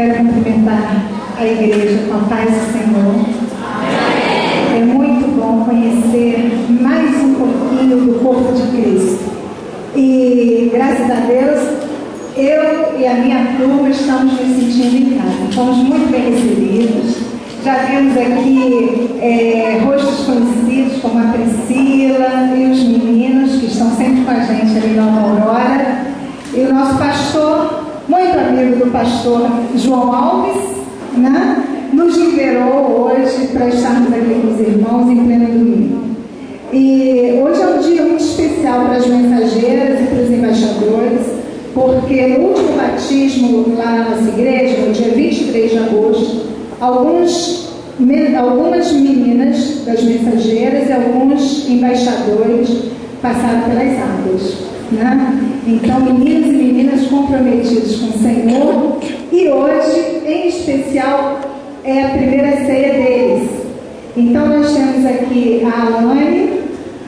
quero cumprimentar a igreja com a paz do Senhor. É muito bom conhecer mais um pouquinho do corpo de Cristo. E, graças a Deus, eu e a minha turma estamos nos sentindo em casa. Fomos muito bem recebidos. Já vimos aqui rostos conhecidos como a Priscila e os meninos que estão sempre com a gente ali na Aurora. E o nosso pastor, muito amigo do pastor João Alves, né, nos liberou hoje para estarmos aqui com os irmãos em pleno domingo. E hoje é um dia muito especial para as mensageiras e para os embaixadores, porque no último batismo lá na nossa igreja, no dia 23 de agosto, algumas meninas das mensageiras e alguns embaixadores passaram pelas águas, né? Então, meninos e meninas comprometidos com o Senhor, e hoje, em especial, é a primeira ceia deles. Então, nós temos aqui a Alane,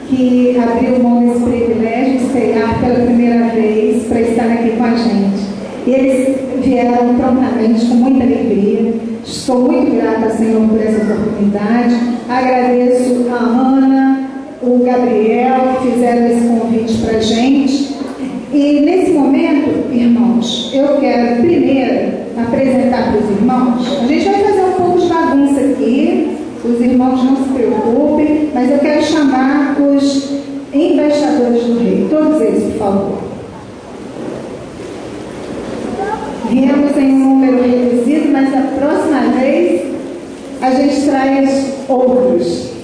que abriu mão desse privilégio de ceiar pela primeira vez para estar aqui com a gente. E eles vieram prontamente, com muita alegria. Estou muito grata ao Senhor por essa oportunidade. Agradeço a Ana, o Gabriel, que fizeram esse convite para a gente. E nesse momento, irmãos, eu quero primeiro apresentar para os irmãos. A gente vai fazer um pouco de bagunça aqui, os irmãos não se preocupem, mas eu quero chamar os embaixadores do rei, todos eles, por favor. Viemos em um número reduzido, mas da próxima vez a gente traz outros.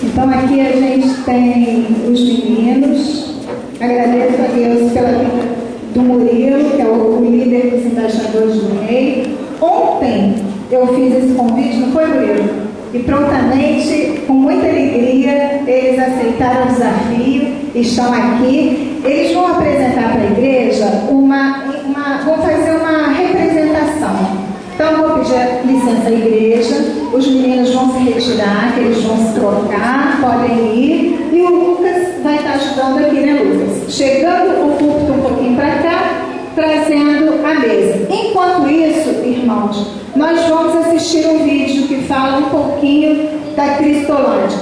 Então aqui a gente tem os meninos. Agradeço a Deus pela vida do Murilo, que é o líder dos embaixadores do rei. Ontem eu fiz esse convite, não foi, Murilo? E prontamente, com muita alegria, eles aceitaram o desafio, estão aqui. Eles vão apresentar para a igreja vão fazer uma representação. Então, vou pedir licença à igreja, os meninos vão se retirar, que eles vão se trocar, podem ir, e o Lucas vai estar ajudando aqui, né, Lucas? Chegando o púlpito um pouquinho para cá, trazendo a mesa. Enquanto isso, irmãos, nós vamos assistir um vídeo que fala um pouquinho da Cristolândia.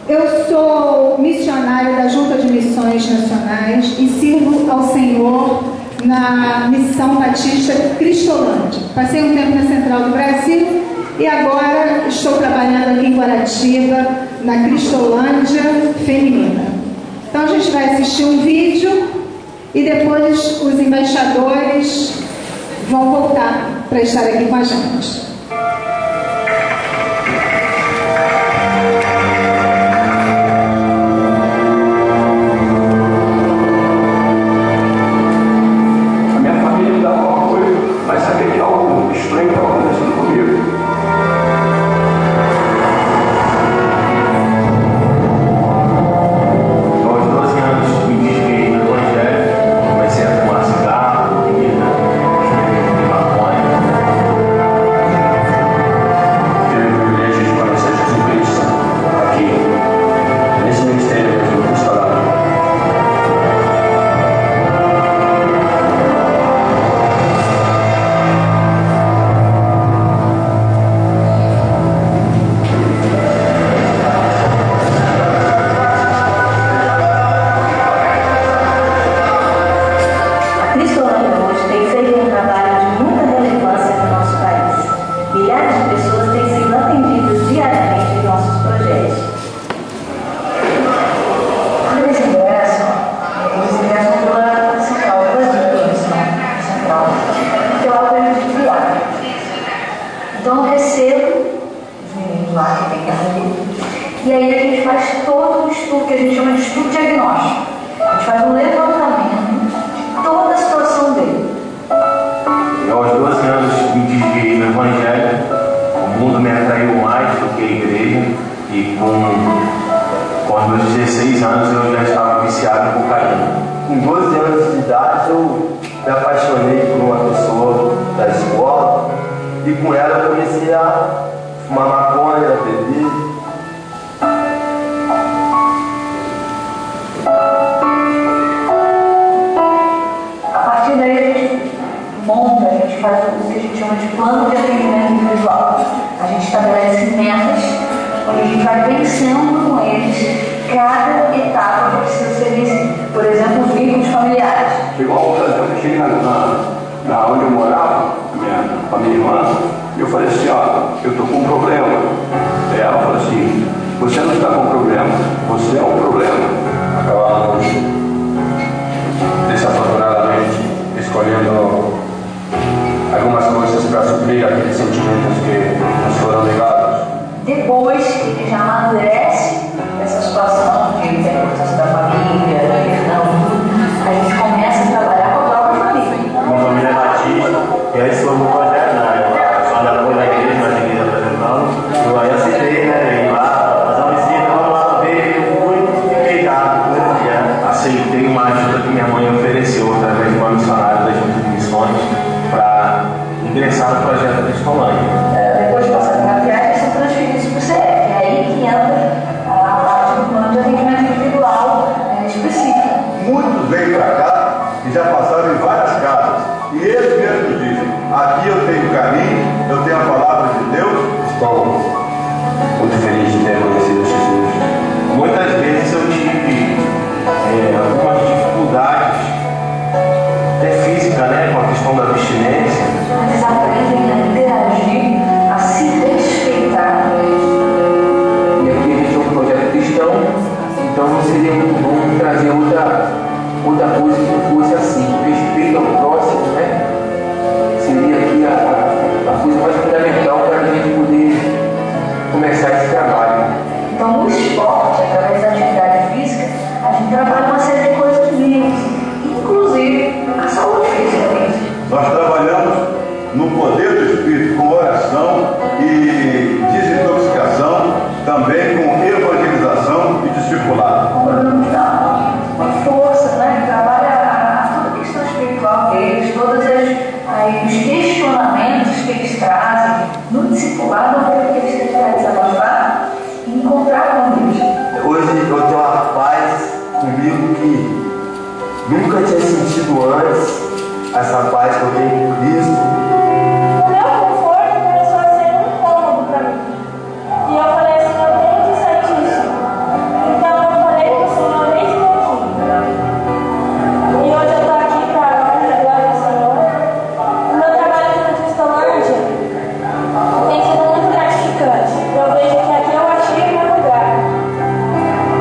Eu sou missionária da Junta de Missões Nacionais e sirvo ao Senhor na Missão Batista Cristolândia. Passei um tempo na Central do Brasil e agora estou trabalhando aqui em Guaratiba, na Cristolândia Feminina. Então a gente vai assistir um vídeo e depois os embaixadores vão voltar para estar aqui com a gente. gente faz o que a gente chama de plano de atendimento individual. A gente estabelece metas, onde a gente vai pensando com eles cada etapa que precisa ser vista. Por exemplo, os vínculos familiares. Igual o exemplo, eu cheguei na onde eu morava, com a minha irmã, e eu falei assim, ó, eu estou com um problema. E ela falou assim, você não está com problema, você é o problema. Acabamos desafortunadamente escolhendo algumas coisas para suprir aqueles sentimentos que nos foram legados. Depois que ele já amadurece essa situação de importância da família, do perdão, a gente começa a trabalhar com a própria família. Uma família batista, e aí foi um projeto, né? Quando ela foi na igreja, nós igreja apresentando, eu aí aceitei, né? Ir lá, fazer uma visita, vamos lá ver, eu fui e fiquei já, né? Aceitei uma ajuda que minha mãe ofereceu através de uma missionária da Junta de Missões para ingressar no projeto Cristolândia. Depois de passar pela viagem, são transferidos para o CF. É aí que entra a parte do plano de atendimento individual específico. Muitos vêm para cá e já passaram em várias casas. E eles mesmos dizem, aqui eu tenho caminho, eu tenho a palavra de Deus. Estou muito feliz de ter conhecido Jesus. Muitas vezes eu tive algumas dificuldades, até física, né? Com a questão da abstinência. Eles aprendem a interagir, a se respeitar. E aqui a gente é um projeto cristão, então seria muito bom trazer outra coisa que não fosse assim. O respeito ao próximo, né? Seria aqui a coisa mais fundamental para a gente poder começar esse trabalho. Então, no esporte, através da atividade física, a gente trabalha uma série de coisas mínimas, inclusive a saúde física mesmo. Nós trabalhamos no poder do Espírito com oração e desintoxicação, também com evangelização e discipulado. O Bruno dá uma força, né? Trabalha toda a questão espiritual deles, todos os questionamentos que eles trazem no discipulado, que eles têm que desabafar e encontrar com Deus. Hoje eu tenho uma paz comigo que nunca tinha sentido antes. Essa paz que eu tenho em Cristo. O meu conforto começou a ser um incômodo para mim. E eu falei assim, eu tenho que sair disso. Então eu falei com o Senhor desde pouquinho. E hoje eu estou aqui para a glória do Senhor. O meu trabalho aqui na Cristolândia tem sido muito gratificante. Eu vejo que aqui eu achei o meu lugar.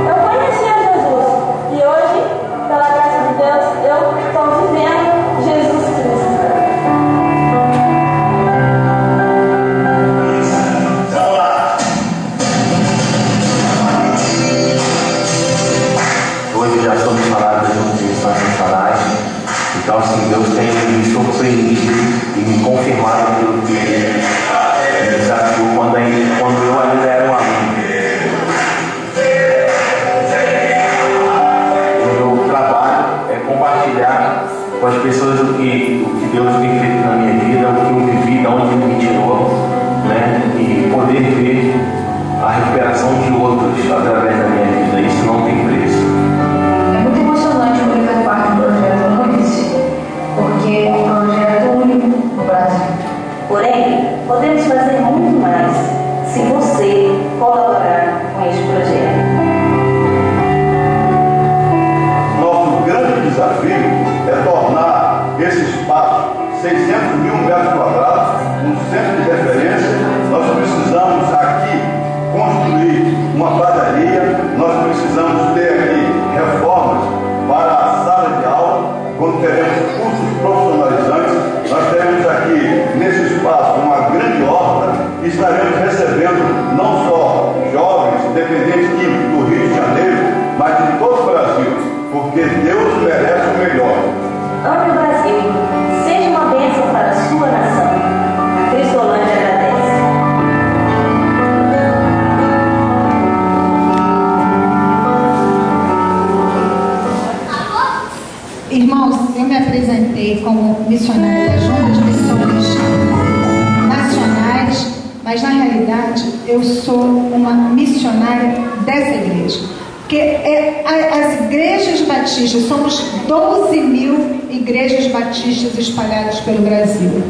Eu conhecia Jesus. E hoje, pela graça de Deus, eu estou vivendo Jesus Cristo. Vamos lá. Hoje já sou missionário da Junta de Missões Nacionais. Então, assim, Deus tem me surpreendido e me confirmado aquilo que Ele me desafiou quando eu ainda era um aluno. O meu trabalho é compartilhar com as pessoas o que Deus tem feito na minha vida, o que eu vivi, de onde Ele me tirou, né? E poder ver a recuperação de outros através da minha vida. Isso não tem preço. É muito emocionante poder fazer parte do projeto Unice, porque é um projeto único no Brasil. Porém, podemos fazer muito mais se você colaborar com este projeto. Nosso grande desafio é tornar esse espaço, 600 mil metros quadrados, um centro de referência. Nós precisamos aqui construir uma padaria, nós precisamos ter aqui reformas para a sala de aula, quando teremos cursos profissionalizantes. Nós teremos aqui, nesse espaço, uma grande horta e estaremos recebendo não só jovens, dependentes químicos do Rio de Janeiro, mas de todo o Brasil, porque Deus merece o melhor. Ame o Brasil, seja uma bênção para a sua nação. A Cristolândia agradece. Irmãos, eu me apresentei como missionária da Junta de Missões Nacionais, mas na realidade eu sou uma missionária dessa igreja. Porque as igrejas batistas, somos 12 mil igrejas batistas espalhadas pelo Brasil.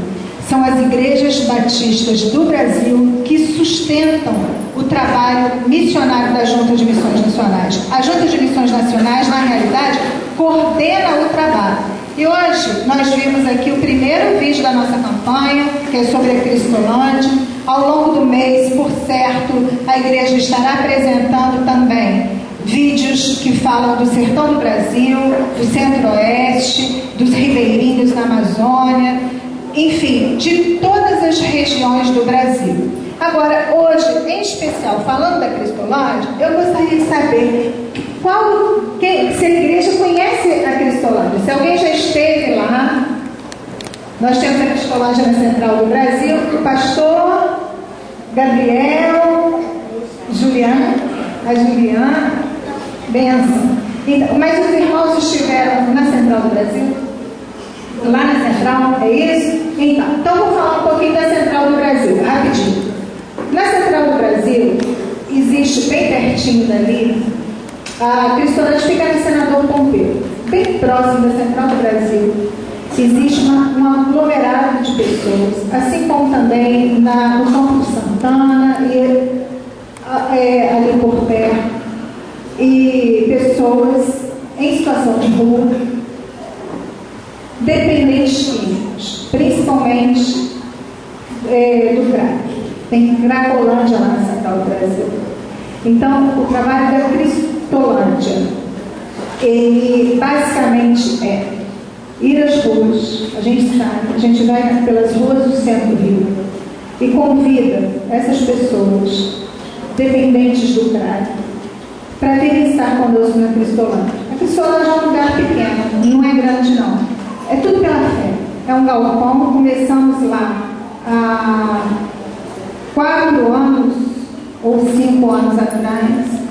São as igrejas batistas do Brasil que sustentam o trabalho missionário da Junta de Missões Nacionais. A Junta de Missões Nacionais, na realidade, coordena o trabalho. E hoje nós vimos aqui o primeiro vídeo da nossa campanha, que é sobre a Cristolândia. Ao longo do mês, por certo, a igreja estará apresentando também vídeos que falam do sertão do Brasil, do centro-oeste, dos ribeirinhos na Amazônia, enfim, de todas as regiões do Brasil. Agora, hoje, em especial, falando da Cristolândia, eu gostaria de saber se a igreja conhece a Cristolândia, se alguém já esteve lá. Nós temos a Cristolândia na Central do Brasil, o pastor Gabriel, a Juliana, benção. Então, mas os irmãos estiveram na Central do Brasil? Lá na Central, é isso? Então vou falar um pouquinho da Central do Brasil, rapidinho. Na Central do Brasil, existe bem pertinho dali, a Cristolândia fica no Senador Pompeu, bem próximo da Central do Brasil. Existe um aglomerado de pessoas, assim como também no Campo Santana e ali por perto, e pessoas em situação de rua, dependentes químicos, principalmente do crack. Tem Cracolândia lá na Central do Brasil. Então, o trabalho da Cristolândia, ele basicamente é ir às ruas. A gente sabe, a gente vai pelas ruas do centro do Rio e convida essas pessoas dependentes do crack para virem estar conosco na Cristolândia. A Cristolândia é um lugar pequeno, não é grande não. É tudo pela fé. É um galpão. Começamos lá há 4 anos ou 5 anos atrás.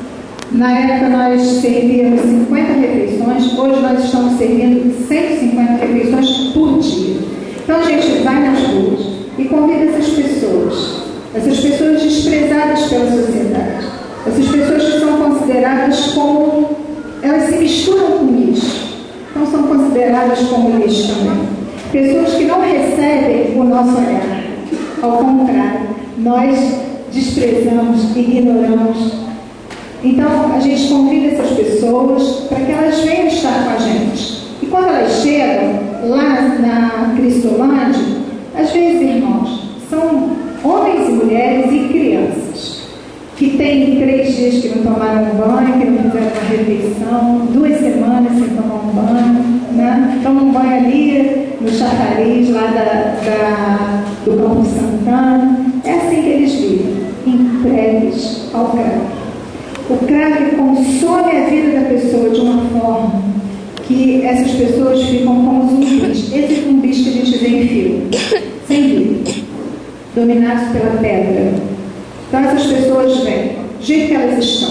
Na época nós servíamos 50 refeições. Hoje nós estamos servindo 150 refeições por dia. Então a gente vai nas ruas e convida essas pessoas desprezadas pela sociedade, essas pessoas que são consideradas como, elas se misturam com lixo, então são consideradas como lixo também. Pessoas que não recebem o nosso olhar, ao contrário, nós desprezamos, ignoramos. Então a gente convida essas pessoas para que elas venham estar com a gente. E quando elas chegam lá na Cristolândia, às vezes, irmãos, são homens e mulheres e crianças que têm 3 dias que não tomaram um banho, que não fizeram uma refeição, 2 semanas sem tomar um banho, né? Tomam um banho ali no chafariz lá do Campo Santana. É assim que eles vivem, entregues ao crack. O crack consome a vida da pessoa de uma forma que essas pessoas ficam como zumbis. Esses zumbis que a gente vê em filme, sem vida, dominados pela pedra. Então essas pessoas vêm, do jeito que elas estão.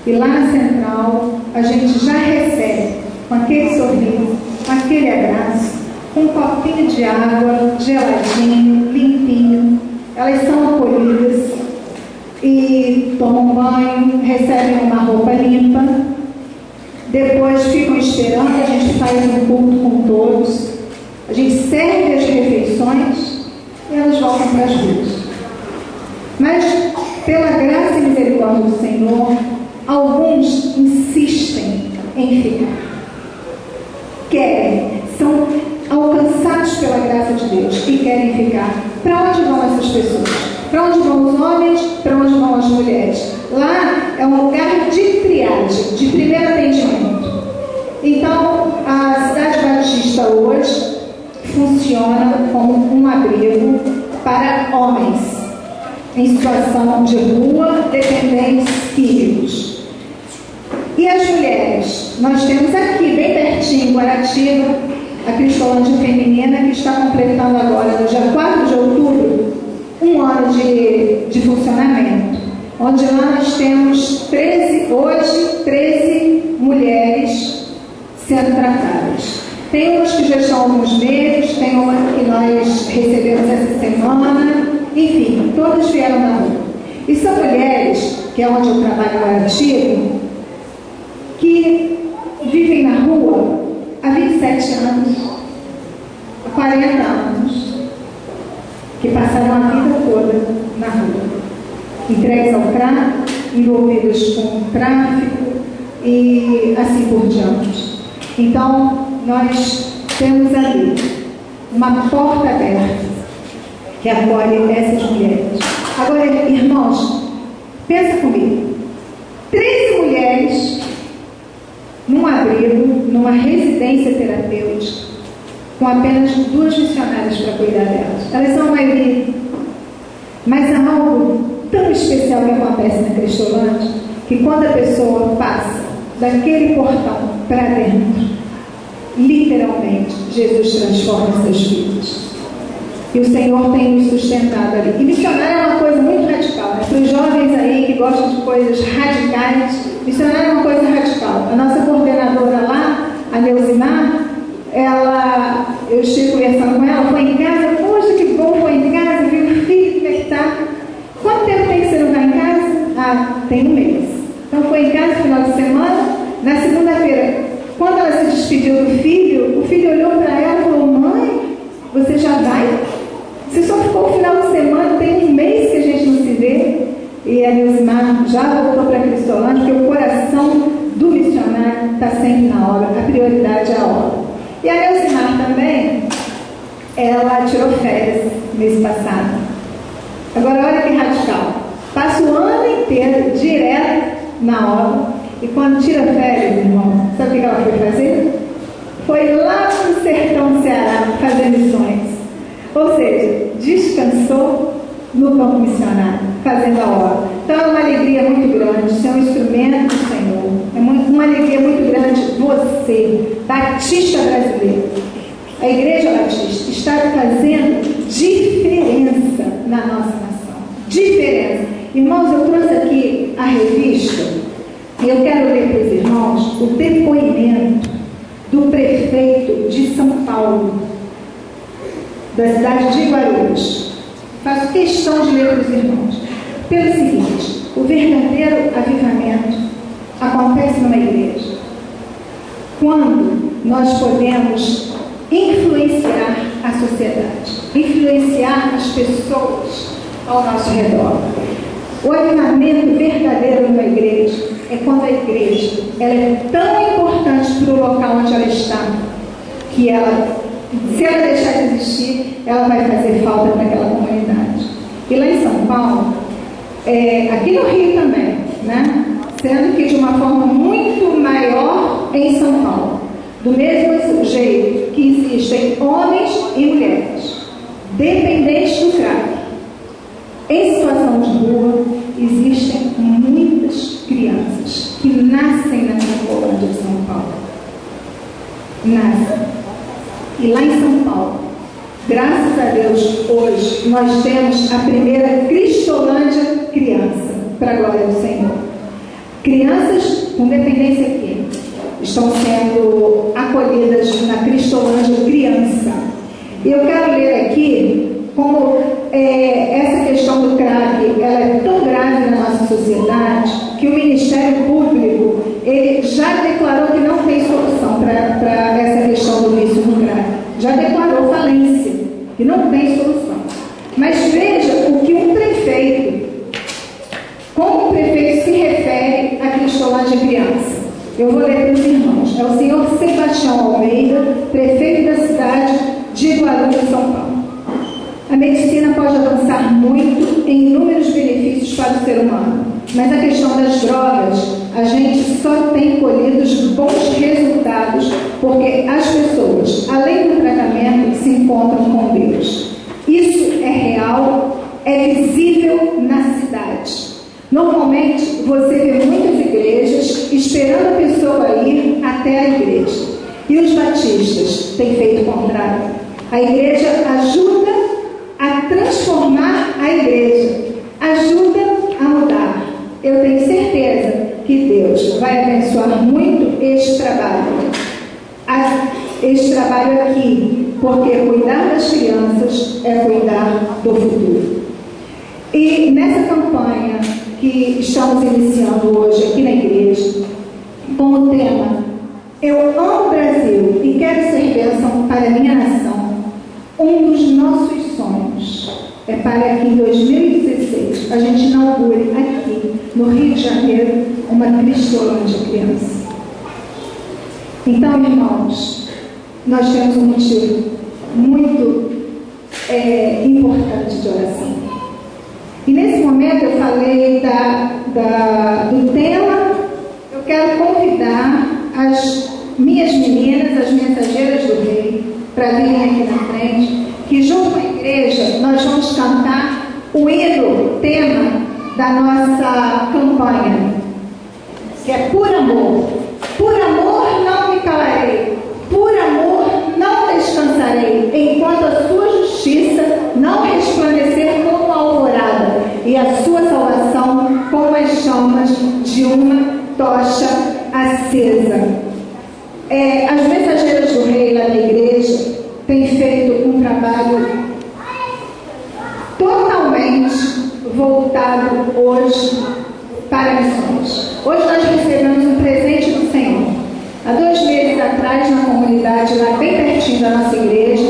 E lá na Central, a gente já recebe, com aquele sorriso, com aquele abraço, com um copinho de água, geladinho, limpinho. Elas são acolhidas e tomam banho, recebem uma roupa limpa. Depois ficam esperando, a gente faz um culto com todos. A gente serve as refeições e elas voltam para as ruas. Mas, pela graça e misericórdia do Senhor, alguns insistem em ficar. Querem, são alcançados pela graça de Deus e querem ficar. Para onde vão essas pessoas? Para onde vão os homens? Para onde vão as mulheres? Lá é um lugar de triagem, de primeiro atendimento. Então, a Cidade Batista hoje funciona como um abrigo para homens em situação de rua, dependentes químicos. E as mulheres? Nós temos aqui, bem pertinho, em Guaratiba, a Cristolândia Feminina, que está completando agora, no dia 4 de outubro, 1 ano de funcionamento. Onde lá nós temos 13 mulheres sendo tratadas. Tem umas que já estão há alguns meses, tem uma que nós recebemos essa semana, enfim, todas vieram da rua. E são mulheres, que é onde eu trabalho em Guaratiba, que vivem na rua há 27 anos, há 40 anos, que passaram a vida toda na rua, entregues ao tráfico, envolvidos com tráfico e assim por diante. Então, nós temos ali uma porta aberta que acolhe essas mulheres. Agora, irmãos, pensa comigo. 13 mulheres num abrigo, numa residência terapêutica, com apenas 2 missionárias para cuidar delas. Elas são a maioria. Mas há algo tão especial que acontece na Cristolândia, que quando a pessoa passa daquele portão para dentro, literalmente, Jesus transforma suas vidas. E o Senhor tem nos sustentado ali. E missionário é uma coisa muito radical, né? Para os jovens aí que gostam de coisas radicais, missionário é uma coisa radical. A nossa coordenadora lá, a Neusimar, eu estive conversando com ela, foi em casa, poxa, que bom, foi em casa, viu o filho, como é que está? Quanto tempo tem que você não está em casa? Ah, tem 1 mês. Então foi em casa no final de semana, na segunda-feira, quando ela se despediu do filho, o filho olhou para ela e falou: mãe, você já vai? Você só ficou o final de semana, tem 1 mês que a gente não se vê. E a Neusimar já voltou para Cristolândia, porque o coração do missionário está sempre na obra, a prioridade é a obra. E a Neusimar também, ela tirou férias mês passado. Agora olha que radical. Passa o ano inteiro direto na obra, e quando tira férias, irmão, sabe o que ela foi fazer? Foi lá no sertão do Ceará fazer missões. Ou seja, descansou no campo missionário, fazendo a obra. Então é uma alegria muito grande ser um instrumento do Senhor. É uma alegria muito grande você, batista brasileiro, a Igreja Batista, está fazendo diferença na nossa nação. Diferença. Irmãos, eu trouxe aqui a revista e eu quero ler para os irmãos o depoimento do prefeito de São Paulo, da cidade de Guarulhos. Faço questão de ler para os irmãos. Pelo seguinte: o verdadeiro avivamento acontece numa igreja quando nós podemos influenciar a sociedade, influenciar as pessoas ao nosso redor. O avivamento verdadeiro numa igreja é quando a igreja ela é tão importante para o local onde ela está, que ela, se ela deixar de existir, ela vai fazer falta para aquela comunidade. E lá em São Paulo, aqui no Rio também, né? Sendo que de uma forma muito maior em São Paulo, do mesmo jeito que existem homens e mulheres dependentes do crack, em situação de rua, existem muitas crianças que nascem na Cristolândia de São Paulo. Nascem. E lá em São Paulo, graças a Deus, hoje nós temos a primeira Cristolândia criança, para a glória do Senhor. Crianças com dependência aqui estão sendo acolhidas na Cristolândia criança. E eu quero ler aqui como essa questão do crack ela é tão grave na nossa sociedade que o Ministério Público ele já declarou que não tem solução para essa questão do vício no crack. Já declarou falência, que não tem solução. Mas veja o que um prefeito, como o prefeito se refere à Cristolândia criança. Eu vou ler para os irmãos. É o senhor Sebastião Almeida, prefeito da cidade de Guarulhos, São Paulo. A medicina pode avançar muito em inúmeros benefícios para o ser humano, mas a questão das drogas, a gente só tem colhido os bons resultados porque as pessoas, além do tratamento, se encontram com Deus. Isso é real, é visível na cidade. Normalmente, você vê muitas igrejas esperando a pessoa ir até a igreja. E os batistas têm feito o contrário. A igreja ajuda a transformar a igreja, ajuda a mudar. Eu tenho certeza que Deus vai abençoar muito este trabalho aqui, porque cuidar das crianças é cuidar do futuro. E nessa campanha que estamos iniciando hoje aqui na igreja, com o tema Eu amo o Brasil e quero ser bênção para a minha nação, um dos nossos sonhos é para que em 2016 a gente inaugure aqui, no Rio de Janeiro, uma Cristolândia Criança. Então, irmãos, nós temos um motivo muito importante de oração. E nesse momento eu falei do tema. Eu quero convidar as minhas meninas, as mensageiras do Rei, para virem aqui na frente, que junto à igreja nós vamos cantar o hino, tema da nossa campanha, que é Por Amor. Por amor não me calarei, por amor não descansarei, enquanto a sua justiça não resplandecer como a alvorada, e a sua salvação como as chamas de uma tocha acesa. As mensageiras do Rei lá na igreja têm feito um trabalho totalmente voltado hoje para missões. Hoje nós recebemos um presente do Senhor. Há 2 meses atrás, na comunidade lá bem pertinho da nossa igreja,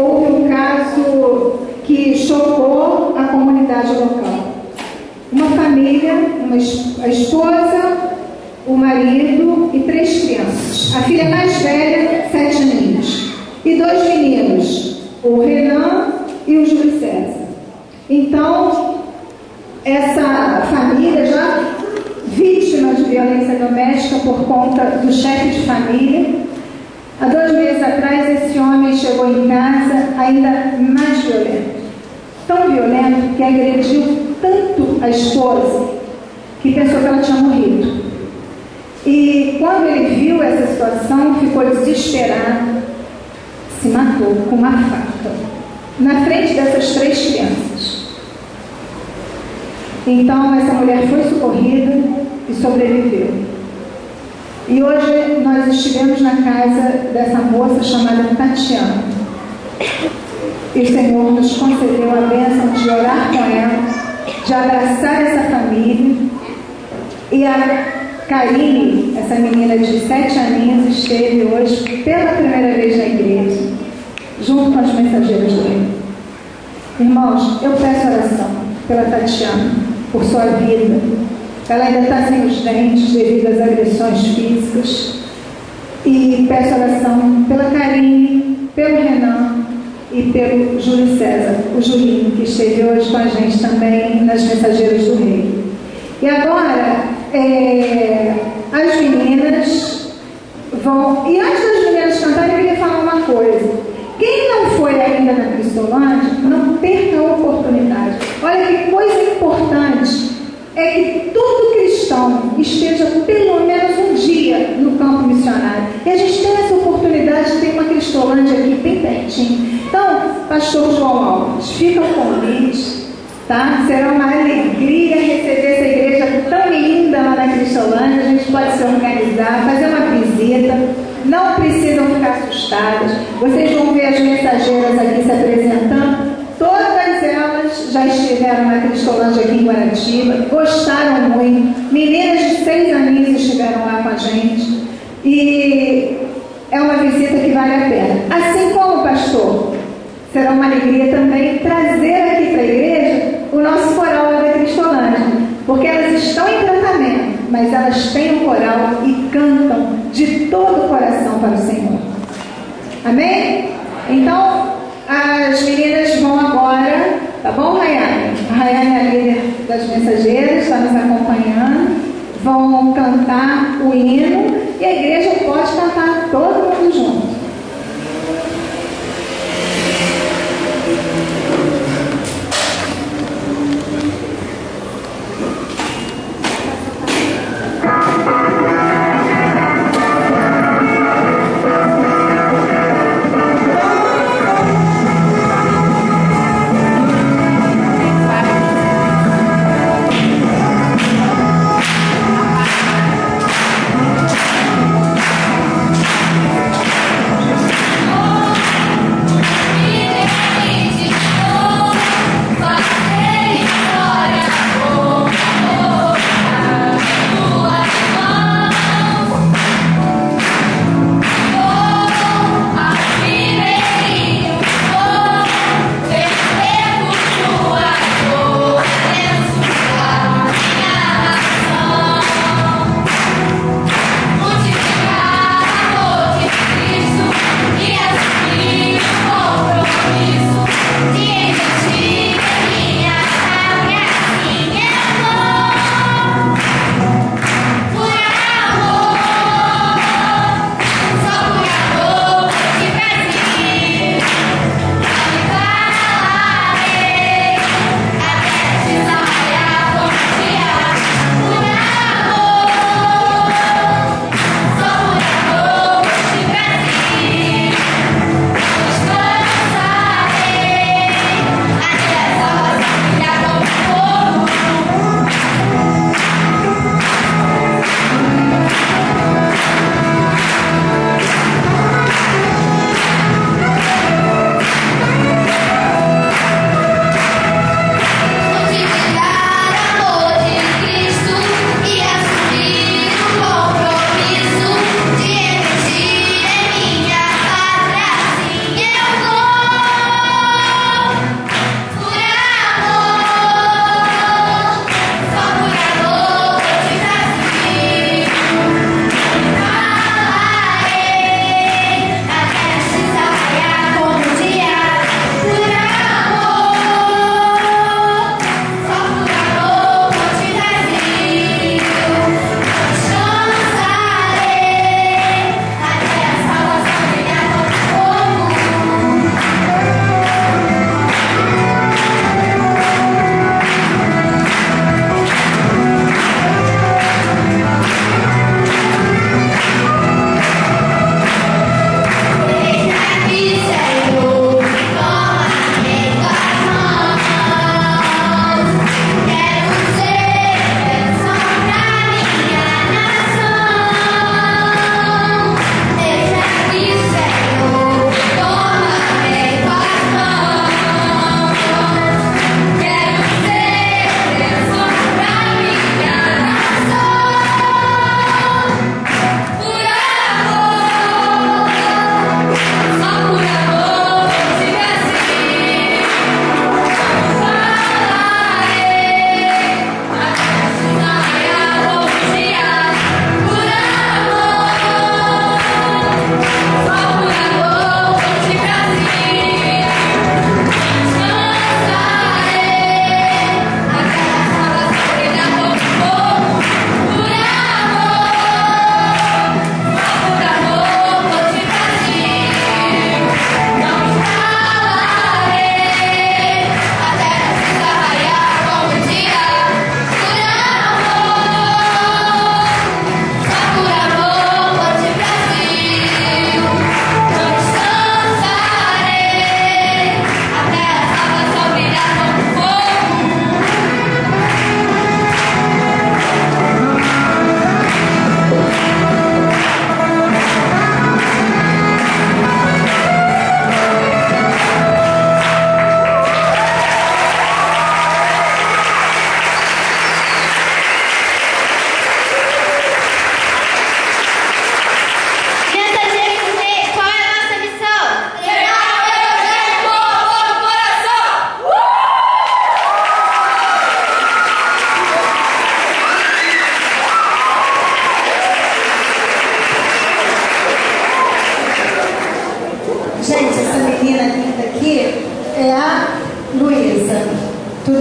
houve um caso que chocou a comunidade local. Uma família, a esposa, o marido e 3 crianças. A filha mais velha, 7 aninhos. E 2 meninos, o Renan e o Júlio César. Então, essa família já vítima de violência doméstica por conta do chefe de família. Há 2 meses atrás, esse homem chegou em casa ainda mais violento. Tão violento que agrediu tanto a esposa que pensou que ela tinha morrido. E quando ele viu essa situação, ficou desesperado, se matou com uma faca na frente dessas 3 crianças. Então essa mulher foi socorrida e sobreviveu. E hoje nós estivemos na casa dessa moça chamada Tatiana. E o Senhor nos concedeu a bênção de orar com ela, de abraçar essa família. E a Karine, essa menina de 7 aninhos, esteve hoje pela primeira vez na igreja, junto com as mensageiras do Rei. Irmãos, eu peço oração pela Tatiana, por sua vida. Ela ainda está sem os dentes devido às agressões físicas. E peço oração pela Karine, pelo Renan e pelo Júlio César, o Julinho, que esteve hoje com a gente também nas Mensageiras do Rei. E agora, as meninas vão... E antes das meninas cantarem, eu queria falar uma coisa. Quem não foi ainda na Cristolândia, não perca a oportunidade. Olha que coisa importante é que todo cristão esteja pelo menos um dia no campo missionário. E a gente tem essa oportunidade de ter uma Cristolândia aqui bem pertinho. Então, pastor João Alves, fica o convite, tá? Será uma alegria receber essa igreja tão linda lá na Cristolândia. A gente pode se organizar, fazer uma visita. Não precisam ficar assustadas. Vocês vão ver as mensageiras aqui se apresentando. Todas elas já estiveram na Cristolândia aqui em Guaratiba, gostaram muito. Meninas de 6 aninhos estiveram lá com a gente. E é uma visita que vale a pena. Assim como, pastor, será uma alegria também trazer aqui para a igreja o nosso coral da Cristolândia, porque elas estão em tratamento, mas elas têm um coral e cantam de todo o coração para o Senhor. Amém? Então, as meninas vão agora, tá bom, Rayane? A Rayane é a líder das mensageiras, está nos acompanhando. Vão cantar o hino e a igreja pode cantar todo mundo junto.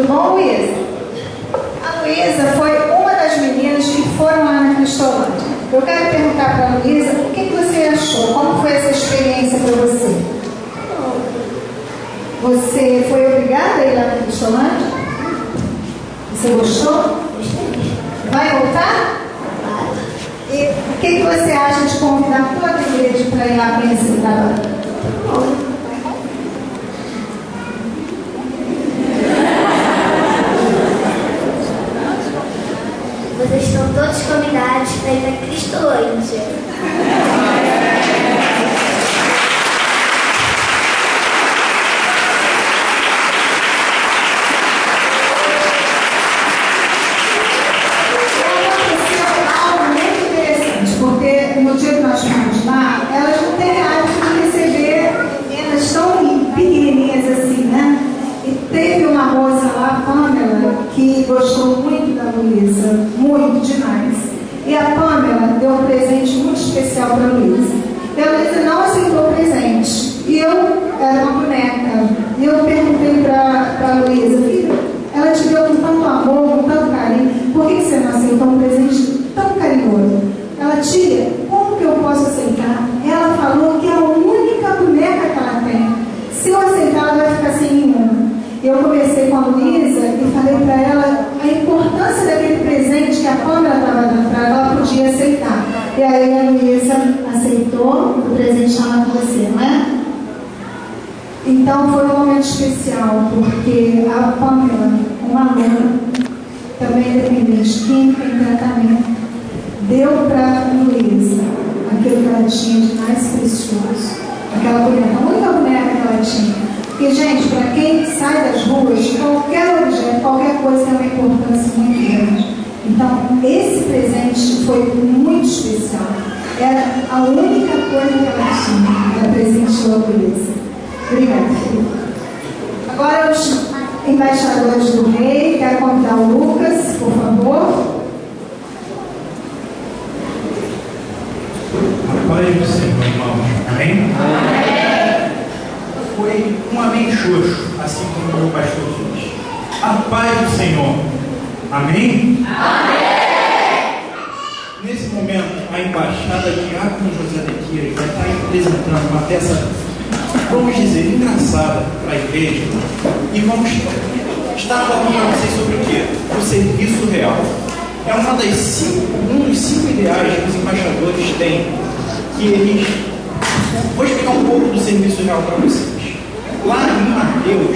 bom, Luísa? A Luísa foi uma das meninas que foram lá na Cristolândia. Eu quero perguntar para a Luísa o que você achou, como foi essa experiência para você? Você foi obrigada a ir lá na Cristolândia? Você gostou? Vai voltar? E o que você acha de convidar toda a igreja para ir lá conhecer o trabalho? Vocês estão todos convidados para ir na Cristolândia. Porque no dia que nós fomos lá, elas não têm hábito de receber meninas tão pequenininhas assim, né? E teve uma moça lá, a Pamela, que gostou muito da Luísa, muito demais. E a Pamela deu um presente muito especial para a Luísa. E a Luísa não aceitou o presente. E eu era uma boneca. E eu perguntei para a Luísa, filha, ela te deu com tanto amor, com tanto carinho, por que você não aceitou um presente tão carinhoso? Ela, tia, como que eu posso aceitar? Ela falou que é a única boneca que ela tem. Se eu aceitar, ela vai ficar sem nenhuma. Eu conversei com a Luísa e falei para ela a importância daquele presente que a Pamela estava dando para ela, ela podia aceitar. E aí a Luísa aceitou, o presente estava com você, não é? Então foi um momento especial, porque a Pamela, uma aluna, também dependente de química e tratamento, deu para a Luísa aquilo que ela tinha de mais precioso, aquela boneca, a única boneca que ela tinha. E, gente, para quem sai das ruas, qualquer objeto, qualquer coisa tem uma importância muito grande. Então, esse presente foi muito especial. Era a única coisa que ela tinha, ela presenteou a Luísa. Obrigada, filha. Agora, os embaixadores do rei, quero convidar o Lucas, por favor. Paz do Senhor, irmãos. Amém? Amém? Foi um amém xoxo, assim como o meu pastor diz. A paz do Senhor. Amém? Amém! Nesse momento, a embaixada de Diácono José Dequias vai estar apresentando uma peça, vamos dizer, engraçada para a igreja. E vamos estar falando para vocês sobre o quê? O serviço real. É um dos cinco ideais que os embaixadores têm, que eles... Vou explicar um pouco do serviço real para vocês. Lá em Mateus,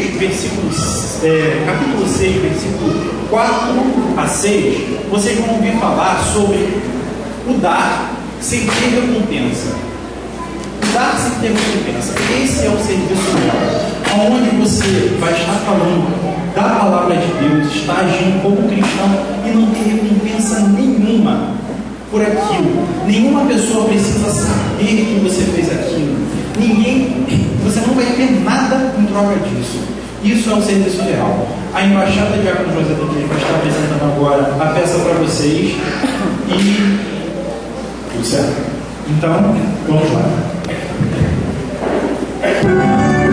capítulo 6, versículo 4 a 6, vocês vão ouvir falar sobre o dar sem ter recompensa. O dar sem ter recompensa. Esse é o serviço real, onde você vai estar falando da palavra de Deus, está agindo como cristão e não tem recompensa nenhuma por aquilo. Nenhuma pessoa precisa saber que você fez aquilo. Você não vai ter nada em troca disso. Isso é um serviço real. A embaixada de Diácono José Dequias vai estar apresentando agora a peça para vocês e tudo certo. Então, vamos lá. Thank you.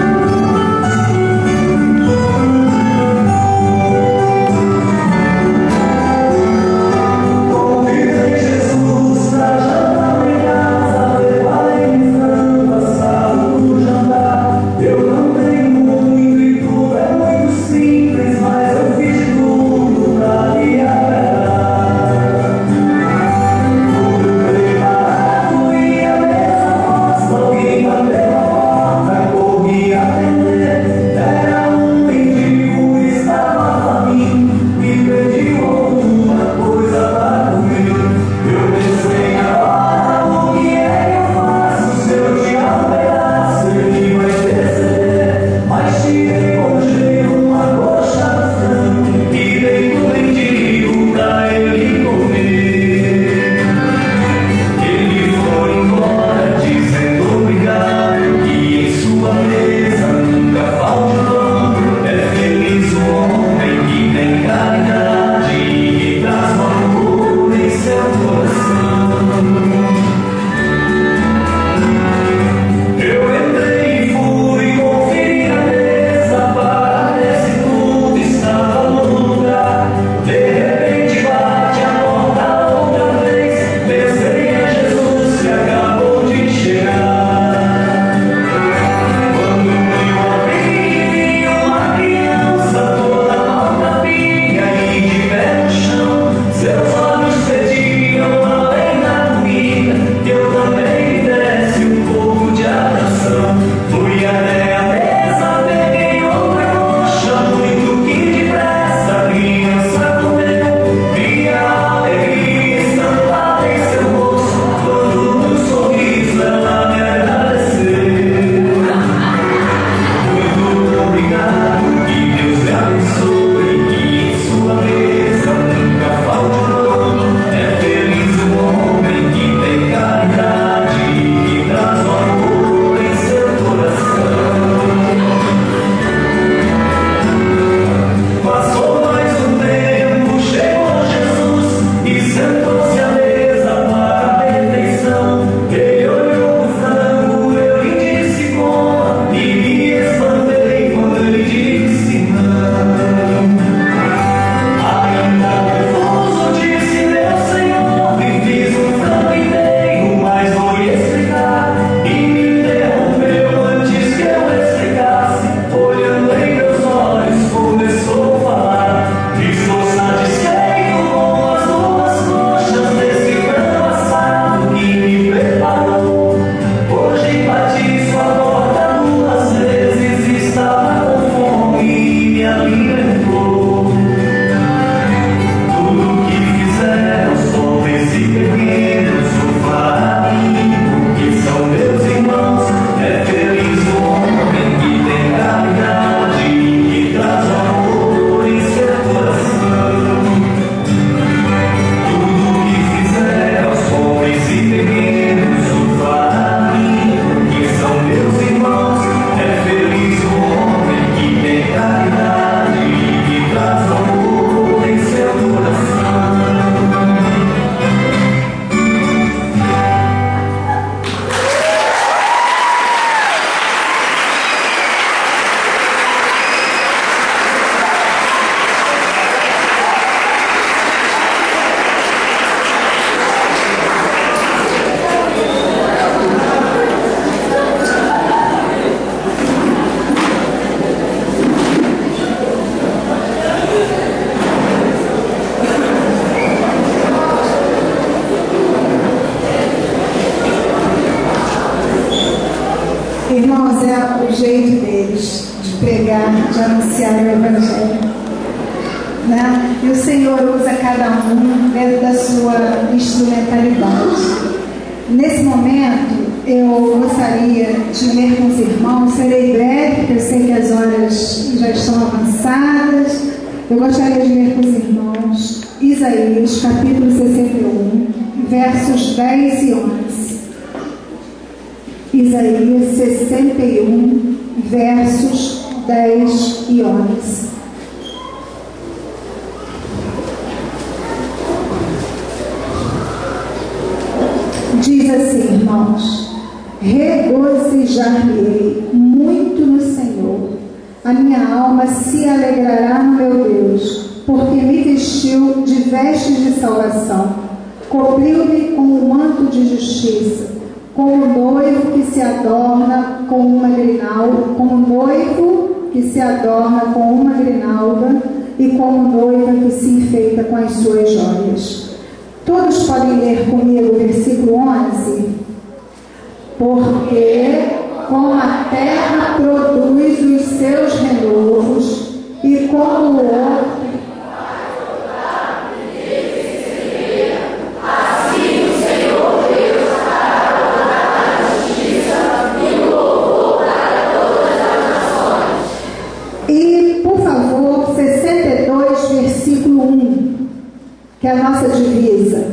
jeito deles de pregar, de anunciar o Evangelho. Né? E o Senhor usa cada um dentro da sua instrumentalidade. Nesse momento, eu gostaria de ler com os irmãos, serei breve, porque eu sei que as horas já estão avançadas. Eu gostaria de ler com os irmãos Isaías, capítulo 61, versos 10 e 11. Isaías 61, versos 10 e 11. Diz assim, irmãos: regozijar-me-ei muito no Senhor, a minha alma se alegrará no meu Deus, porque me vestiu de vestes de salvação, cobriu-me com um manto de justiça, como noivo que se adorna com uma grinalda, como noivo que se adorna com uma grinalda, e como noiva que se enfeita com as suas joias. Todos podem ler comigo o versículo 11? Porque como a terra produz os seus renovos, e como o horto que é a nossa divisa,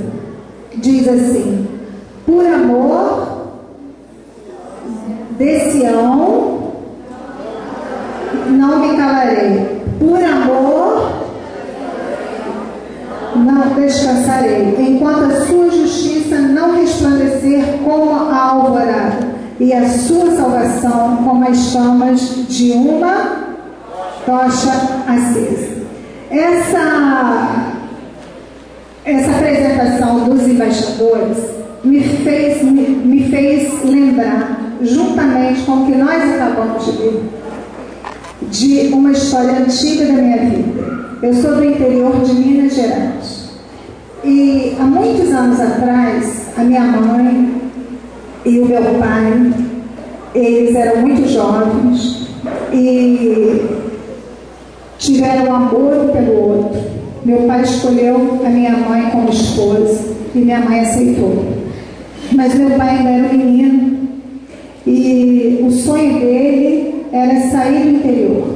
diz assim: por amor de Sião não me calarei, por amor não descansarei, enquanto a sua justiça não resplandecer como a alvorada, e a sua salvação como as chamas de uma tocha acesa. Essa apresentação dos embaixadores me fez lembrar, juntamente com o que nós acabamos de ver, de uma história antiga da minha vida. Eu sou do interior de Minas Gerais. E há muitos anos atrás, a minha mãe e o meu pai, eles eram muito jovens e tiveram amor pelo outro. Meu pai escolheu a minha mãe como esposa e minha mãe aceitou. Mas meu pai ainda era um menino e o sonho dele era sair do interior,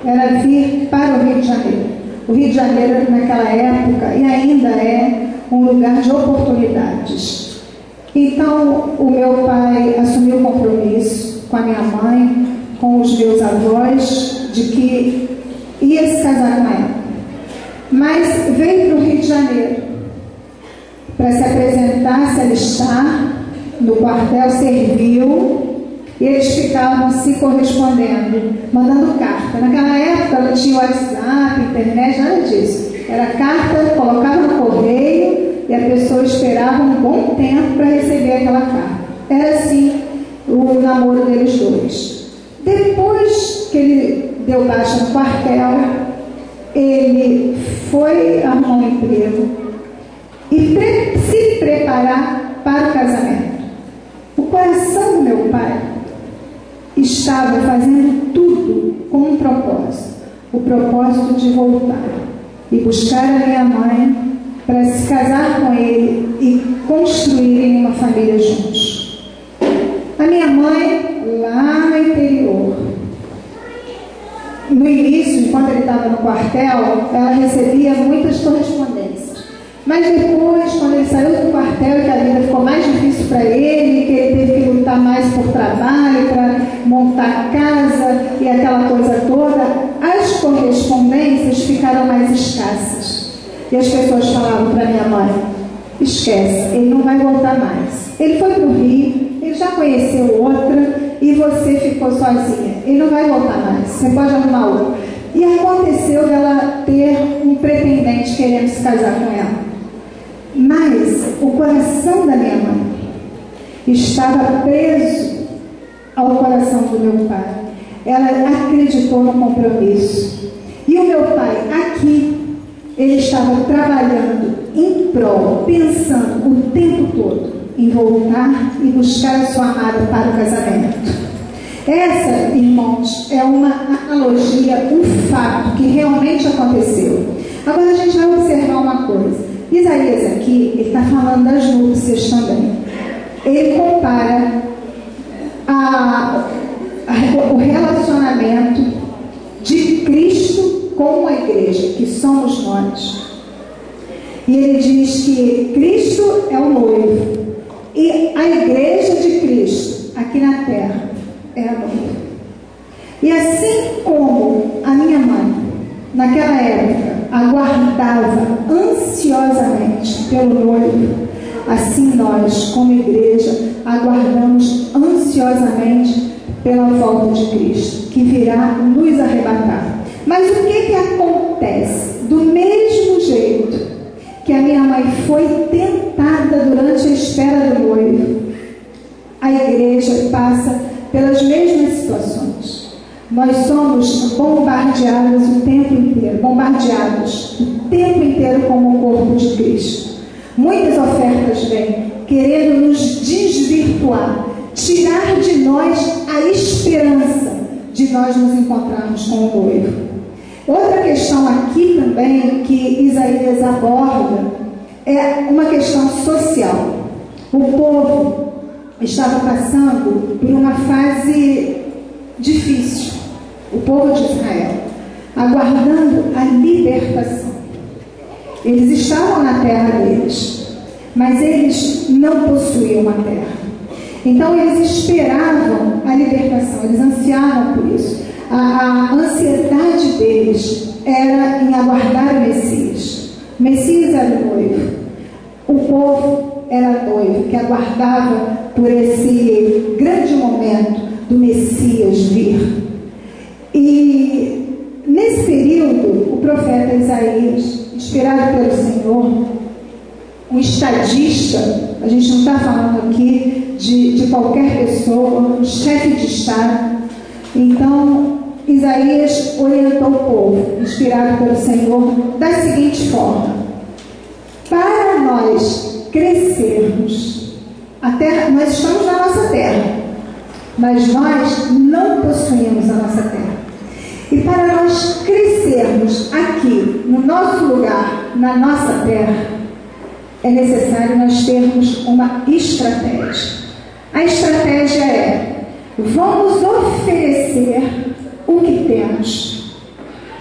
era vir para o Rio de Janeiro. O Rio de Janeiro, naquela época, e ainda é um lugar de oportunidades. Então, o meu pai assumiu o compromisso com a minha mãe, com os meus avós, de que ia se casar com ela. Mas veio para o Rio de Janeiro para se apresentar, se alistar no quartel, serviu, e eles ficavam se correspondendo, mandando carta. Naquela época não tinha WhatsApp, internet, nada disso. Era carta, colocava no correio e a pessoa esperava um bom tempo para receber aquela carta. Era assim o namoro deles dois. Depois que ele deu baixa no quartel, ele foi arrumar um emprego e se preparar para o casamento. O coração do meu pai estava fazendo tudo com um propósito, o propósito de voltar e buscar a minha mãe para se casar com ele e construírem uma família juntos. A minha mãe, lá no interior, no início, enquanto ele estava no quartel, ela recebia muitas correspondências. Mas depois, quando ele saiu do quartel e que a vida ficou mais difícil para ele, que ele teve que lutar mais por trabalho, para montar casa e aquela coisa toda, as correspondências ficaram mais escassas. E as pessoas falavam para minha mãe: esquece, ele não vai voltar mais. Ele foi para o Rio, ele já conheceu outra e você ficou sozinha. Ele não vai voltar mais, você pode arrumar outra. E aconteceu dela ter um pretendente querendo se casar com ela. Mas o coração da minha mãe estava preso ao coração do meu pai. Ela acreditou no compromisso. E o meu pai, aqui, ele estava trabalhando em prol, pensando o tempo todo em voltar e buscar a sua amada para o casamento. Essa, irmãos, é uma analogia, um fato que realmente aconteceu. Agora a gente vai observar uma coisa. Isaías aqui, ele está falando das núpcias também. Ele compara o relacionamento de Cristo com a igreja, que somos nós. E ele diz que Cristo é o noivo e a igreja de Cristo aqui na terra é a noiva. E assim como a minha mãe naquela época aguardava ansiosamente pelo noivo, assim nós, como igreja, aguardamos ansiosamente pela volta de Cristo, que virá nos arrebatar. Mas o que acontece? Do mesmo jeito que a minha mãe foi tentada durante a espera do noivo, a igreja passa pelas mesmas situações. Nós somos bombardeados o tempo inteiro, como o corpo de Cristo. Muitas ofertas vêm querendo nos desvirtuar, tirar de nós a esperança de nós nos encontrarmos com o noivo. Outra questão aqui também que Isaías aborda é uma questão social. O povo estava passando por uma fase difícil, o povo de Israel, aguardando a libertação. Eles estavam na terra deles, mas eles não possuíam a terra. Então eles esperavam a libertação, eles ansiavam por isso. A ansiedade deles era em aguardar o Messias. O Messias era o noivo. O povo era noivo, que aguardava por esse grande momento do Messias vir. E nesse período, o profeta Isaías, inspirado pelo Senhor, um estadista, a gente não está falando aqui de qualquer pessoa, um chefe de Estado. Então, Isaías orientou o povo, inspirado pelo Senhor, da seguinte forma: para nós crescermos, a terra, nós estamos na nossa terra, mas nós não possuímos a nossa terra. E para nós crescermos aqui, no nosso lugar, na nossa terra, é necessário nós termos uma estratégia. A estratégia é: vamos oferecer o que temos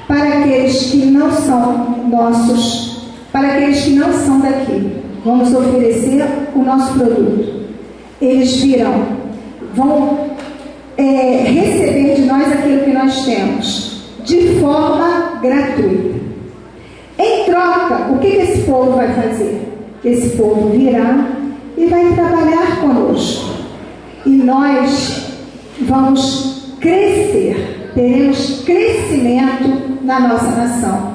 para aqueles que não são nossos, para aqueles que não são daqui. Vamos oferecer o nosso produto. Eles virão, vão receber de nós aquilo que nós temos, de forma gratuita. Em troca, o que esse povo vai fazer? Esse povo virá e vai trabalhar conosco. E nós vamos crescer, teremos crescimento na nossa nação.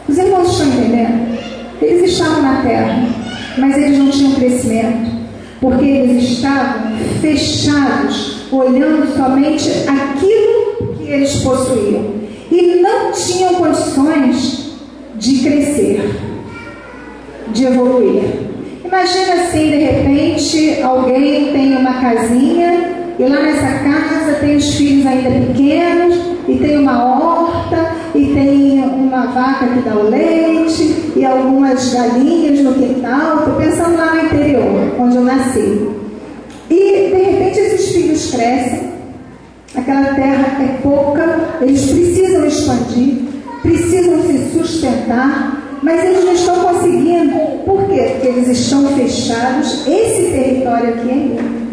Os irmãos estão entendendo? Eles estavam na terra, mas eles não tinham crescimento, porque eles estavam fechados, olhando somente aquilo que eles possuíam, e não tinham condições de crescer, de evoluir. Imagina assim, de repente, alguém tem uma casinha, e lá nessa casa tem os filhos ainda pequenos, e tem uma horta, e tem uma vaca que dá o leite, e algumas galinhas no quintal. Estou pensando lá no interior, onde eu nasci. E de repente esses filhos crescem, aquela terra é pouca, eles precisam expandir, precisam se sustentar, mas eles não estão conseguindo. Por quê? Porque eles estão fechados, esse território aqui é meu.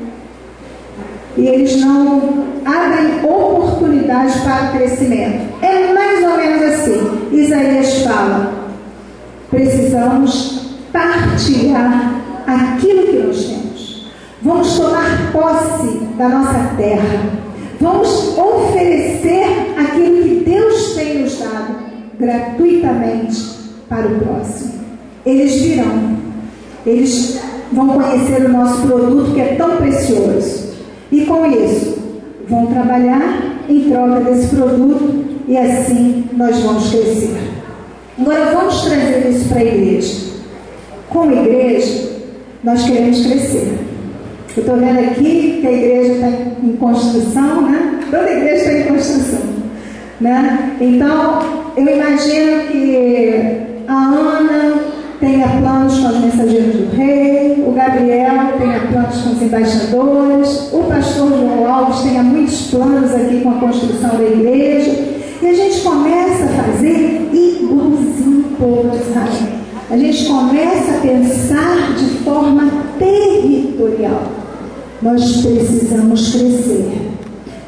E eles não abrem oportunidade para o crescimento. É mais ou menos assim. Isaías fala: precisamos partilhar aquilo que nós temos. Vamos tomar posse da nossa terra. Vamos oferecer aquilo que Deus tem nos dado gratuitamente para o próximo. Eles virão. Eles vão conhecer o nosso produto, que é tão precioso. E com isso, vão trabalhar em troca desse produto, e assim nós vamos crescer. Agora vamos trazer isso para a igreja. Como igreja, nós queremos crescer. Eu estou vendo aqui que a igreja está em construção, né? Toda igreja está em construção, né? Então, eu imagino que a Ana tenha planos com os mensageiros do rei, o Gabriel tenha planos com os embaixadores, o pastor João Alves tenha muitos planos aqui com a construção da igreja, e a gente começa a fazer igualzinho o povo de Israel. A gente começa a pensar de forma territorial. Nós precisamos crescer.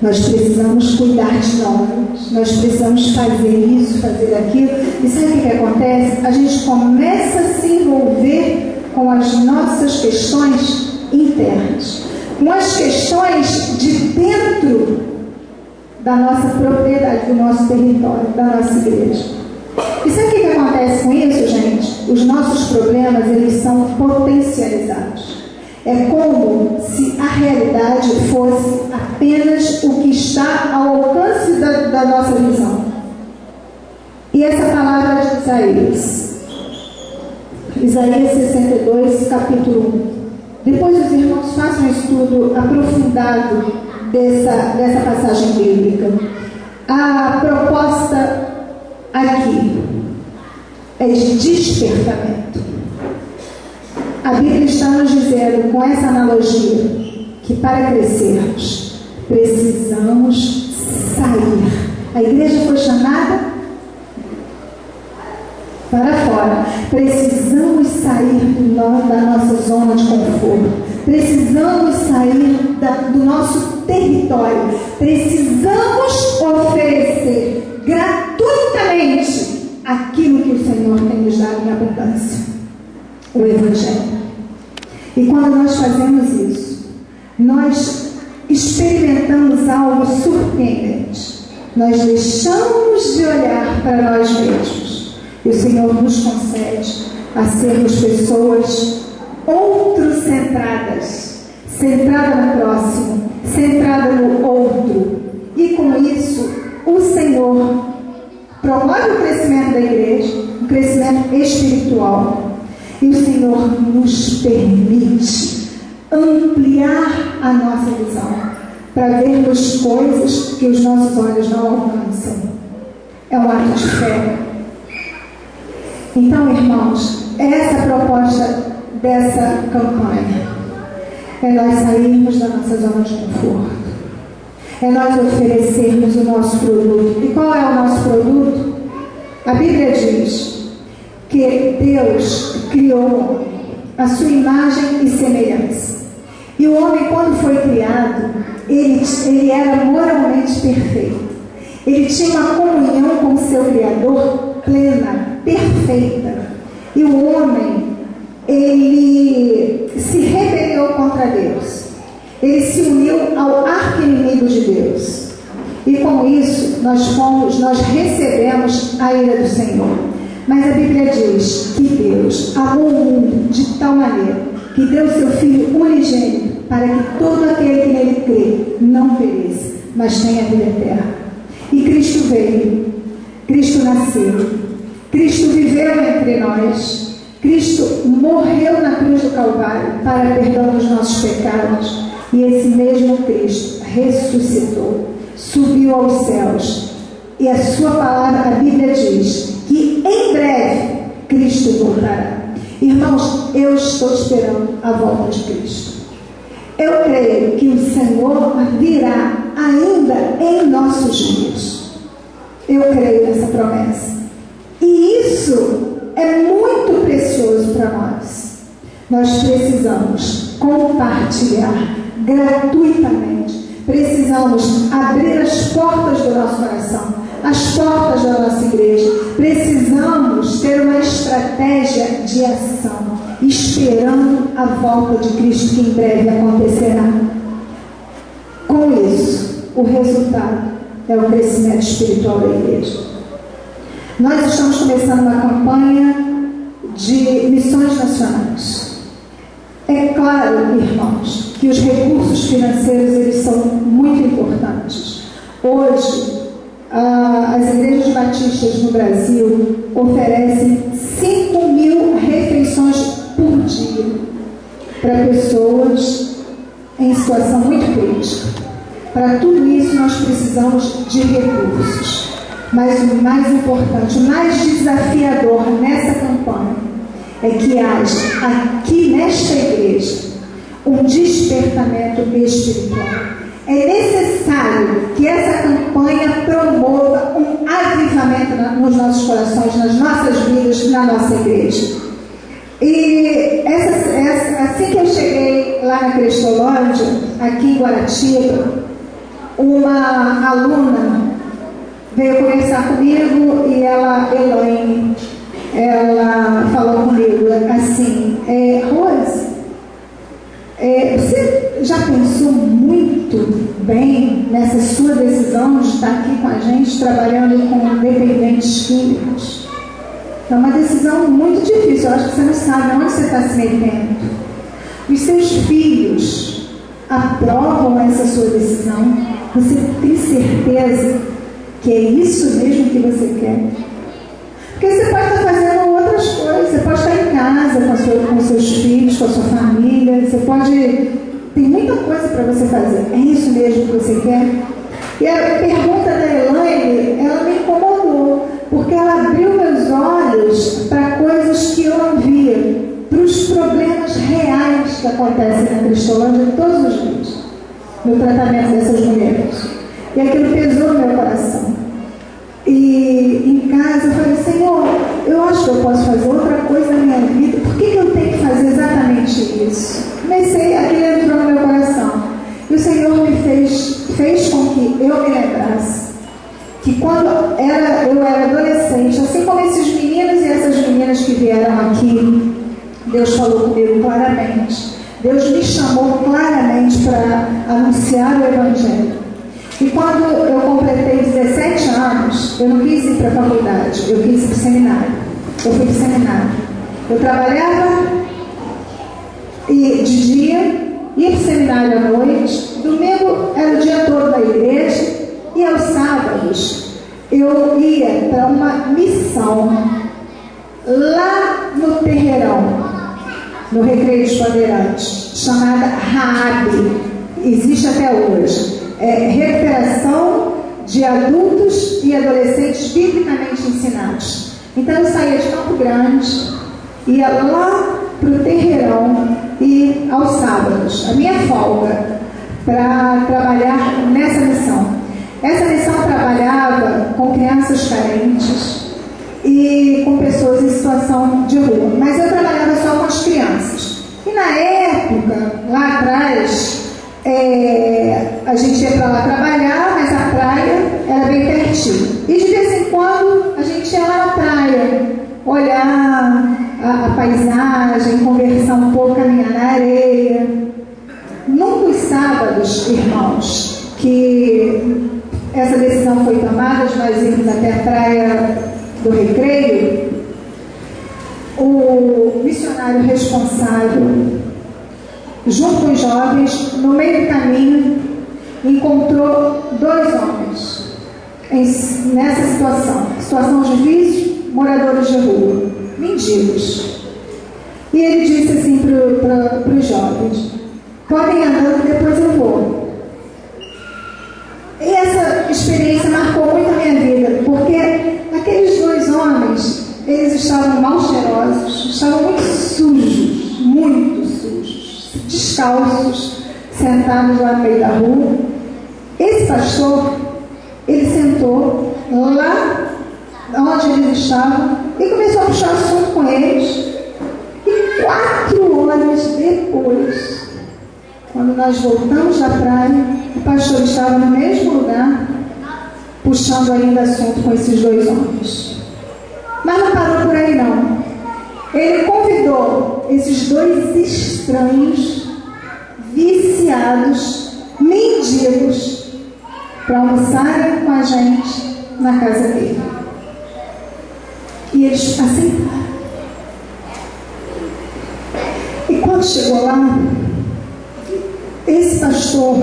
Nós precisamos cuidar de nós precisamos fazer isso, fazer aquilo. E sabe o que acontece? A gente começa a se envolver com as nossas questões internas, com as questões de dentro da nossa propriedade, do nosso território, da nossa igreja. E sabe o que acontece com isso, gente? Os nossos problemas, eles são potencializados. É como se a realidade fosse apenas o que está ao alcance da nossa visão. E essa palavra de Isaías 62, capítulo 1. Depois os irmãos façam um estudo aprofundado dessa passagem bíblica. A proposta aqui é de despertamento. A Bíblia está nos dizendo, com essa analogia, que para crescermos, precisamos sair. A igreja foi chamada para fora. Precisamos sair da nossa zona de conforto. Precisamos sair do nosso território. Precisamos oferecer gratuitamente aquilo que o Senhor tem nos dado em abundância. O Evangelho. E quando nós fazemos isso, nós experimentamos algo surpreendente. Nós deixamos de olhar para nós mesmos. E o Senhor nos concede a sermos pessoas outro-centradas, centrada no próximo, centrada no outro. E com isso, o Senhor promove o crescimento da igreja, o crescimento espiritual. E o Senhor nos permite ampliar a nossa visão para vermos coisas que os nossos olhos não alcançam. É um ato de fé. Então, irmãos, essa é a proposta dessa campanha. É nós sairmos da nossa zona de conforto. É nós oferecermos o nosso produto. E qual é o nosso produto? A Bíblia diz que Deus criou o homem, a sua imagem e semelhança. E o homem, quando foi criado, ele era moralmente perfeito. Ele tinha uma comunhão com o seu Criador plena, perfeita. E o homem, ele se rebelou contra Deus. Ele se uniu ao arqui-inimigo de Deus. E com isso, nós recebemos a ira do Senhor. Mas a Bíblia diz que Deus amou o mundo de tal maneira que deu seu Filho unigênito para que todo aquele que nele crê não pereça, mas tenha vida eterna. E Cristo veio, Cristo nasceu, Cristo viveu entre nós, Cristo morreu na cruz do Calvário para perdão dos nossos pecados, e esse mesmo Cristo ressuscitou, subiu aos céus, e a sua palavra, a Bíblia diz que em breve Cristo voltará. Irmãos, eu estou esperando a volta de Cristo. Eu creio que o Senhor virá ainda em nossos dias. Eu creio nessa promessa. E isso é muito precioso para nós. Nós precisamos compartilhar gratuitamente. Precisamos abrir as portas do nosso coração, as portas da nossa igreja. Precisamos ter uma estratégia de ação, esperando a volta de Cristo, que em breve acontecerá. Com isso, o resultado é o crescimento espiritual da igreja. Nós estamos começando uma campanha de missões nacionais. É claro, irmãos, que os recursos financeiros, eles são muito importantes. Hoje, as igrejas batistas no Brasil oferecem 5.000 refeições por dia para pessoas crítica. Para tudo isso, nós precisamos de recursos. Mas o mais importante, o mais desafiador nessa campanha é que haja aqui nesta igreja um despertamento espiritual. É necessário que essa campanha promova um avivamento nos nossos corações, nas nossas vidas, na nossa igreja. E assim que eu cheguei lá na Cristolândia, aqui em Guaratiba, uma aluna veio conversar comigo e Elaine, ela falou comigo assim, Rose, você já pensou muito bem nessa sua decisão de estar aqui com a gente, trabalhando com dependentes químicos? É uma decisão muito difícil, eu acho que você não sabe onde você está se metendo. Os seus filhos aprovam essa sua decisão? Você tem certeza que é isso mesmo que você quer? Porque você pode estar fazendo outras coisas, você pode estar em casa com seus filhos, com a sua família, você pode... Tem muita coisa para você fazer. É isso mesmo que você quer? E a pergunta da Elaine, ela me incomodou, porque ela abriu meus olhos para coisas que eu não via, para os problemas reais que acontecem na Cristolândia todos os dias, no tratamento dessas mulheres. E aquilo pesou no meu coração. E em casa eu falei, Senhor, eu acho que eu posso fazer outra coisa na minha vida, por que eu tenho que fazer exatamente isso? Comecei, aquilo entrou no meu coração. E o Senhor me fez com que eu me lembrasse que quando eu era adolescente, assim como esses meninos e essas meninas que vieram aqui, Deus falou comigo claramente. Deus me chamou claramente para anunciar o Evangelho. E quando eu completei 17 anos, eu não quis ir para a faculdade, eu quis ir para o seminário. Eu fui para o seminário. Eu trabalhava de dia, ia para o seminário à noite, domingo era o dia todo na igreja, e aos sábados eu ia para uma missão lá no Terreirão, no Recreio dos Bandeirantes, chamada RAAB, existe até hoje. Recuperação de adultos e adolescentes biblicamente ensinados. Então eu saía de Campo Grande, ia lá para o Terreirão e aos sábados, a minha folga, para trabalhar nessa missão. Essa missão trabalhava com crianças carentes e com pessoas em situação de rua, mas eu trabalhava só com as crianças. E na época, lá atrás, a gente ia para lá trabalhar, mas a praia era bem pertinho. E de vez em quando a gente ia lá na praia, olhar a paisagem, conversar um pouco, caminhar na areia. Num dos sábados, irmãos, que essa decisão foi tomada, nós íamos até a praia do Recreio, o missionário responsável, junto com os jovens, no meio do caminho, encontrou 2 homens nessa situação de vício, moradores de rua, mendigos. E ele disse assim para os jovens: podem andando, depois eu vou. E essa experiência marcou muito a minha vida, porque aqueles 2 homens, eles estavam mal cheirosos, estavam muito sujos, descalços, sentados lá no meio da rua. Esse pastor, ele sentou lá onde eles estavam e começou a puxar assunto com eles. E 4 horas depois, quando nós voltamos da praia, o pastor estava no mesmo lugar, puxando ainda assunto com esses 2 homens. Mas não parou por aí não. Ele convidou esses 2 estranhos, viciados, mendigos, para almoçarem com a gente na casa dele. E eles aceitaram. E quando chegou lá, esse pastor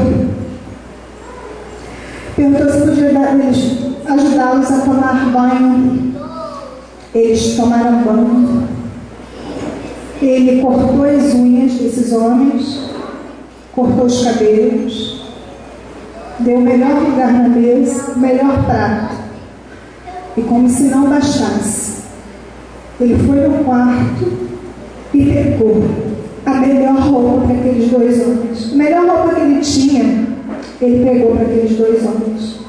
perguntou se podia ajudá-los a tomar banho. Eles tomaram banho. Ele cortou as unhas desses homens cortou os cabelos, deu o melhor lugar na mesa, o melhor prato. E como se não bastasse, ele foi no quarto e pegou a melhor roupa para aqueles dois homens. A melhor roupa que ele tinha, ele pegou para aqueles dois homens.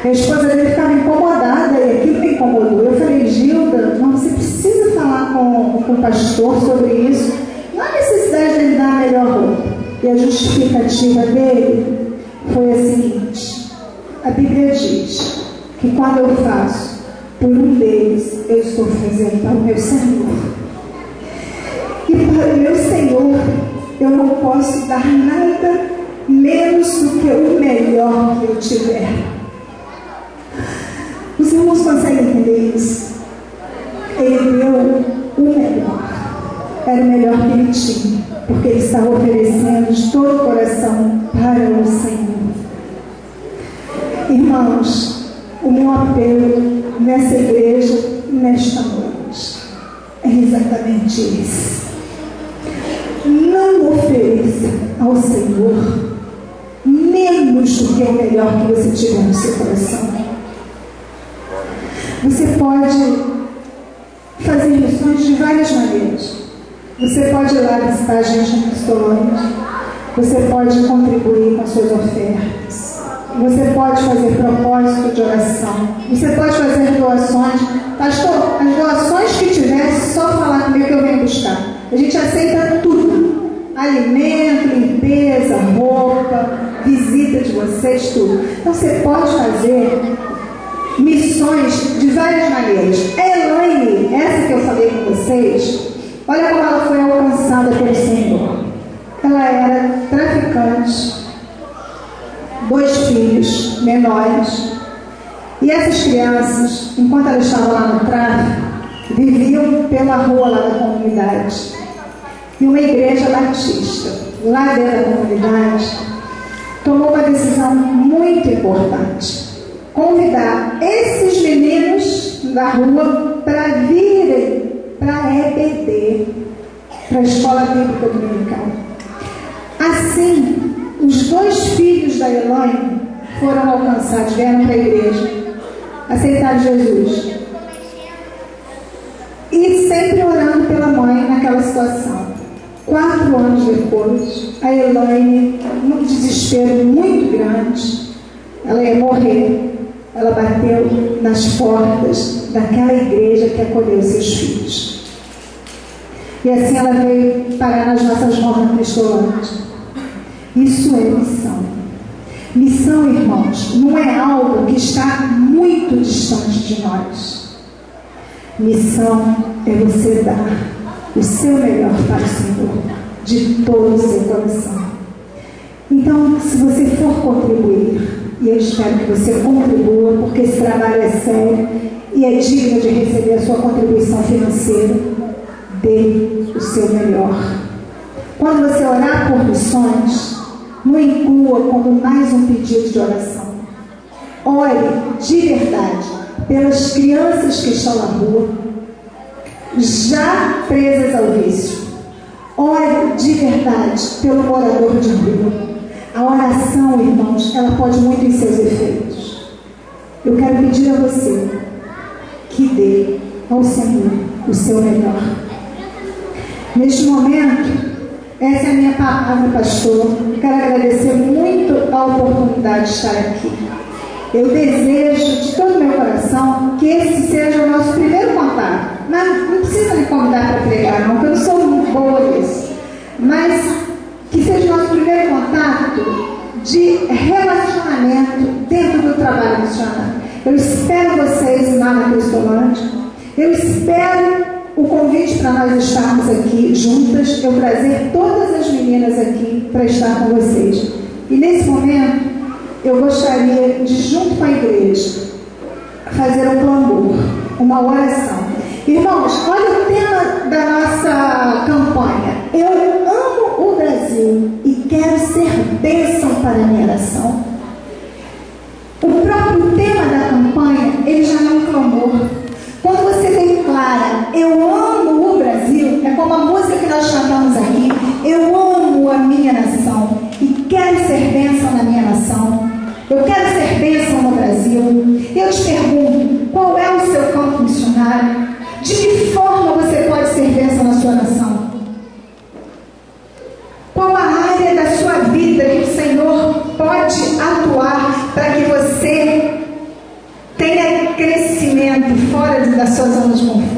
A esposa dele ficava incomodada e aquilo me incomodou. Eu falei, Gilda, não, você precisa falar com o pastor sobre isso. Não há necessidade de ele dar a melhor roupa. E a justificativa dele foi a seguinte: a Bíblia diz que quando eu faço por um deles, eu estou fazendo para o meu Senhor. E para o meu Senhor, eu não posso dar nada menos do que o melhor que eu tiver. Os irmãos conseguem entender isso? Ele deu o melhor. Era o melhor que ele tinha, porque ele estava oferecendo de todo o coração para o Senhor. Irmãos, o meu apelo nessa igreja, nesta noite, é exatamente esse. Não ofereça ao Senhor menos do que o melhor que você tiver no seu coração. Você pode fazer missões de várias maneiras. Você pode ir lá visitar a gente no Cristolândia. Você pode contribuir com as suas ofertas. Você pode fazer propósito de oração. Você pode fazer doações. Pastor, as doações que tiver, só falar comigo que eu venho buscar. A gente aceita tudo. Alimento, limpeza, roupa, visita de vocês, tudo. Então você pode fazer missões de várias maneiras. A Elaine, essa que eu falei com vocês, olha como ela foi alcançada pelo Senhor. Ela era traficante, 2 filhos menores, e essas crianças, enquanto elas estavam lá no tráfico, viviam pela rua lá da comunidade. E uma igreja batista, lá dentro da comunidade, tomou uma decisão muito importante: convidar esses meninos da rua para virem para a EBD, para a Escola Bíblica Dominical. Assim, os 2 filhos da Elaine foram alcançados, vieram para a igreja, aceitaram Jesus. E sempre orando pela mãe naquela situação. 4 anos depois, a Elaine, num desespero muito grande, ela ia morrer. Ela bateu nas portas daquela igreja que acolheu seus filhos. E assim ela veio parar nas nossas mãos na Cristolândia. Isso é missão. Missão, irmãos, não é algo que está muito distante de nós. Missão é você dar o seu melhor para o Senhor, de todo o seu coração. Então, se você for contribuir, e eu espero que você contribua, porque esse trabalho é sério e é digno de receber a sua contribuição financeira, dê o seu melhor. Quando você orar por missões, não inclua como mais um pedido de oração. Ore de verdade pelas crianças que estão na rua, já presas ao vício. Ore de verdade pelo morador de rua. A oração, irmãos, ela pode muito em seus efeitos. Eu quero pedir a você que dê ao Senhor o seu melhor. Neste momento, essa é a minha palavra, pastor. Quero agradecer muito a oportunidade de estar aqui. Eu desejo de todo o meu coração que esse seja o nosso primeiro contato. Mas não precisa me convidar para pregar, não, porque eu não sou muito boa nisso. Mas que seja o nosso primeiro contato de relacionamento dentro do trabalho missionário. Eu espero vocês lá na Cristolândia. Eu espero o convite para nós estarmos aqui juntas, eu trazer todas as meninas aqui para estar com vocês. E nesse momento, eu gostaria de, junto com a igreja, fazer um clamor, uma oração. Irmãos, olha o tema da nossa campanha. Eu amo o Brasil e quero ser bênção para a minha nação. O próprio tema da campanha, ele já é um clamor. Quando você declara, eu amo o Brasil, é como a música que nós cantamos aqui, eu amo a minha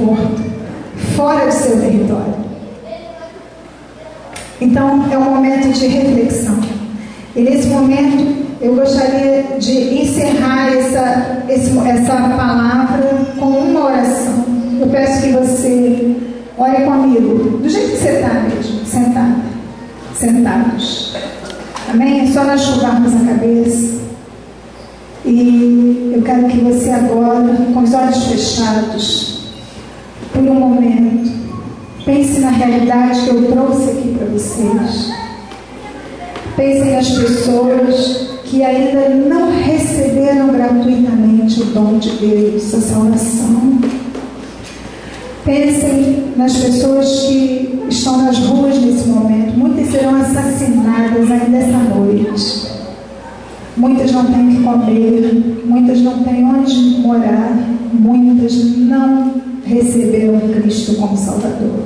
conforto, fora do seu território. Então, é um momento de reflexão. E nesse momento, eu gostaria de encerrar essa palavra com uma oração. Eu peço que você ore comigo, do jeito que você está mesmo, sentados. Amém? É só nós curvarmos a cabeça. E eu quero que você agora, com os olhos fechados, por um momento, pense na realidade que eu trouxe aqui para vocês. Pensem nas pessoas que ainda não receberam gratuitamente o dom de Deus, a salvação. Pensem nas pessoas que estão nas ruas nesse momento. Muitas serão assassinadas ainda essa noite. Muitas não têm o que comer, muitas não têm onde morar, muitas não receberam Cristo como Salvador.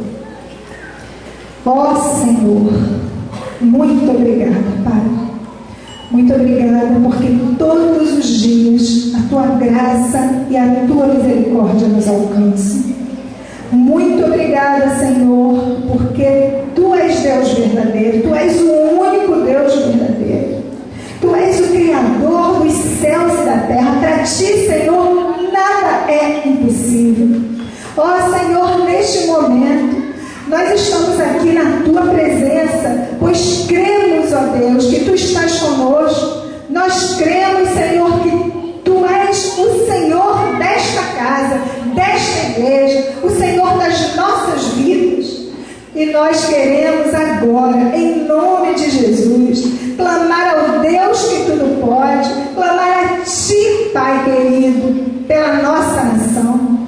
Ó Senhor, muito obrigada, Pai. Muito obrigada, porque todos os dias a Tua graça e a Tua misericórdia nos alcançam. Muito obrigada, Senhor, porque Tu és Deus verdadeiro, Tu és o único Deus verdadeiro. Tu és o Criador dos céus e da terra. Para Ti, Senhor, nada é impossível. Ó Senhor, neste momento, nós estamos aqui na Tua presença, pois cremos, ó Deus, que Tu estás conosco. Nós cremos, Senhor, que Tu és o Senhor desta casa, desta igreja, o Senhor das nossas vidas. E nós queremos agora, em nome de Jesus, clamar ao Deus que tudo pode, clamar a Ti, Pai querido, pela nossa nação.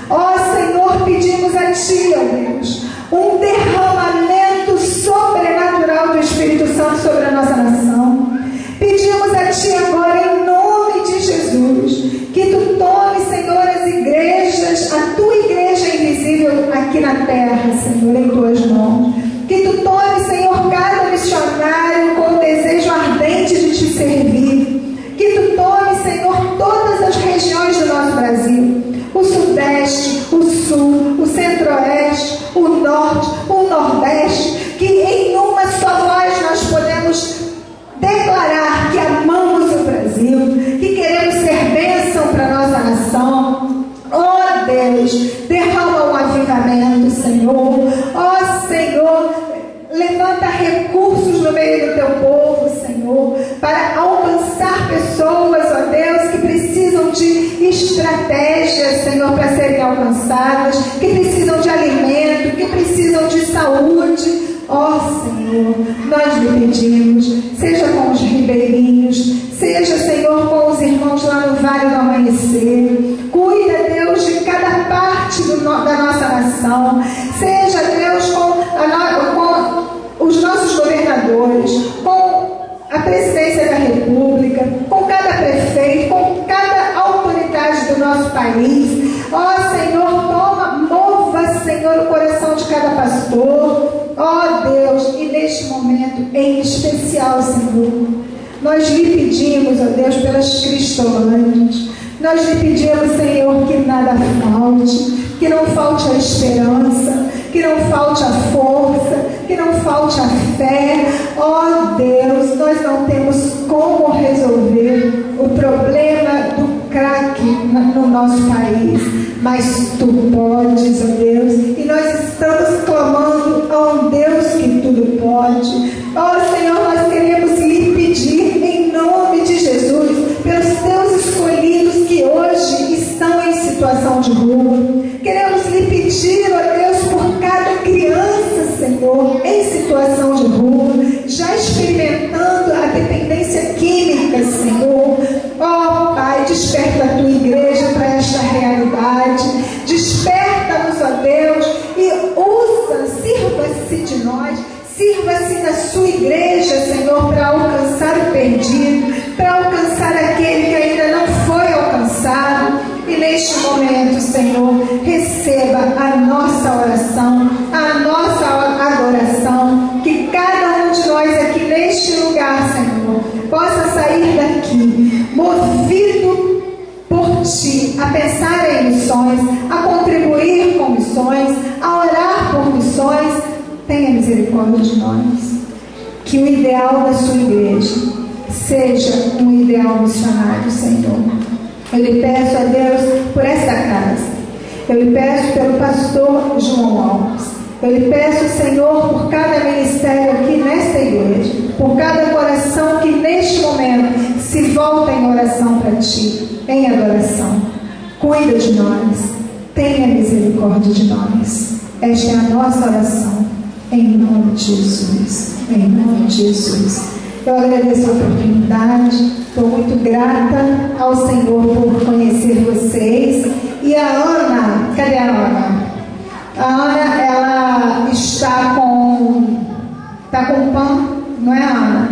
Ó Senhor, pedimos a Ti, ó Deus, um derramamento sobrenatural do Espírito Santo sobre a nossa nação. Pedimos a Ti agora, em nome de Jesus, que Tu tome, Senhor, as igrejas, a Tua igreja invisível aqui na terra, Senhor, em Tuas mãos. Que Tu tome, Senhor, cada missionário com o desejo ardente de Te servir. Que Tu tome, Senhor, todas as regiões do nosso Brasil. O Sudeste, o Sul, o Centro-Oeste, o Norte, o Nordeste. Que em uma só voz nós podemos declarar que amamos o Brasil, que queremos ser bênção para a nossa nação. Ó Deus, derrama um avivamento, Senhor. Ó Senhor, levanta recursos no meio do Teu povo, Senhor, para alcançar pessoas, ó Deus, que precisam de estratégias, Senhor, para serem alcançadas, que precisam de alimento, que precisam de saúde. Ó Senhor, nós lhe pedimos, seja com os ribeirinhos, seja, Senhor, com os irmãos lá no Vale do Amanhecer. Cuida, Deus, de cada parte da nossa nação. Seja, Deus, com os nossos governadores, com a presidência da República, com cada prefeito, com cada autoridade do nosso país. Ó Senhor, mova, Senhor, o coração de cada pastor. Ó Deus, e neste momento em especial, Senhor, nós lhe pedimos, ó Deus, pelas cristolândias. Nós lhe pedimos, Senhor, que nada falte, que não falte a esperança, que não falte a força, que não falte a fé. Ó Deus, nós não temos como resolver o problema do crack no nosso país, mas Tu podes, ó Deus, e nós estamos clamando a um Deus que tudo pode. Ó Senhor, nós queremos lhe pedir em nome de Jesus, pelos Teus escolhidos que hoje estão em situação de rua. Queremos lhe pedir, ó Deus, por cada criança, Senhor, em situação de rua, já experimentando a dependência química, Senhor. Ó Pai, desperta a Tua igreja para esta realidade. Desperta-nos, ó Deus, e sirva-se de nós, sirva-se da Sua igreja, Senhor, para alcançar o perdido, para alcançar aquele que ainda não foi alcançado. E neste momento, Senhor, receba a nossa oração, a nossa adoração, que cada um de nós aqui neste lugar, Senhor, possa sair daqui movido por Ti, a pensar em missões, a contribuir com misericórdia de nós. Que o ideal da sua igreja seja um ideal missionário, Senhor. Eu lhe peço a Deus por esta casa. Eu lhe peço pelo pastor João Alves. Eu lhe peço, Senhor, por cada ministério aqui nesta igreja, por cada coração que neste momento se volta em oração para Ti, em adoração. Cuida de nós, tenha misericórdia de nós. Esta é a nossa oração, em nome de Jesus, em nome de Jesus. Eu agradeço a oportunidade, estou muito grata ao Senhor por conhecer vocês. E a Ana, cadê a Ana? A Ana, ela está com pão, não é, Ana?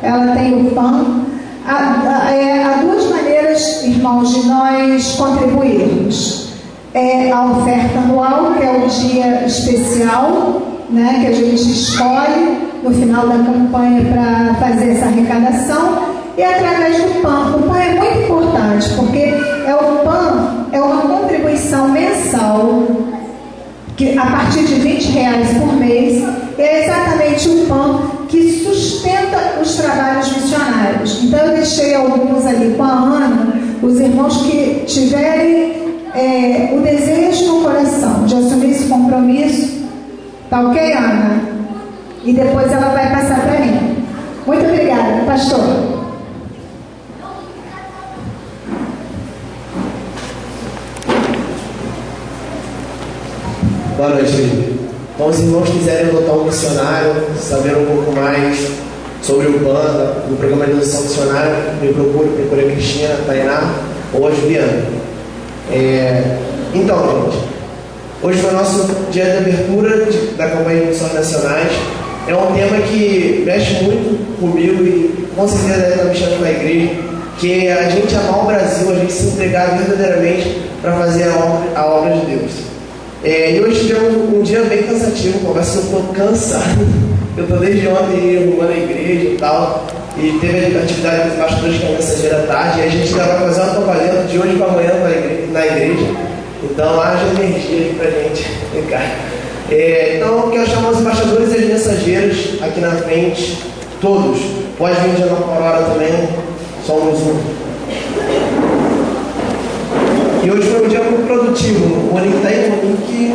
Ela tem o pão. Há duas maneiras, irmãos, de nós contribuirmos. É a oferta anual, que é o dia especial, né, que a gente escolhe no final da campanha para fazer essa arrecadação, e através do pão. O pão é muito importante, porque o pão é uma contribuição mensal, que a partir de R$20 por mês, é exatamente o pão que sustenta os trabalhos missionários. Então eu deixei alguns ali com a Ana, os irmãos que tiverem o desejo no coração de assumir esse compromisso. Tá ok, Ana? E depois ela vai passar para mim. Muito obrigada, pastor. Boa noite, filho. Então, os irmãos quiserem adotar um missionário, saber um pouco mais sobre o PAN, do programa de adoção missionária, me procure a Cristina, a Tainá ou a Juliana. Então, gente, hoje foi o nosso dia de abertura da campanha de missões nacionais. É um tema que mexe muito comigo e com certeza deve estar mexendo com a igreja, que é a gente amar o Brasil, a gente se entregar verdadeiramente para fazer a obra de Deus. E hoje tivemos um dia bem cansativo, confesso que eu estou cansado. Eu estou desde ontem arrumando a igreja e tal, e teve atividade dos pastores que é mensageira à tarde, e a gente ainda vai fazer um acampamento de hoje para amanhã na igreja. Então haja energia aí pra gente ficar. Então eu quero chamar os embaixadores e as mensageiras aqui na frente, todos. Pode vir de Ana Aurora também, somos um. E hoje foi um dia muito produtivo. O Monique está aí, o Monique.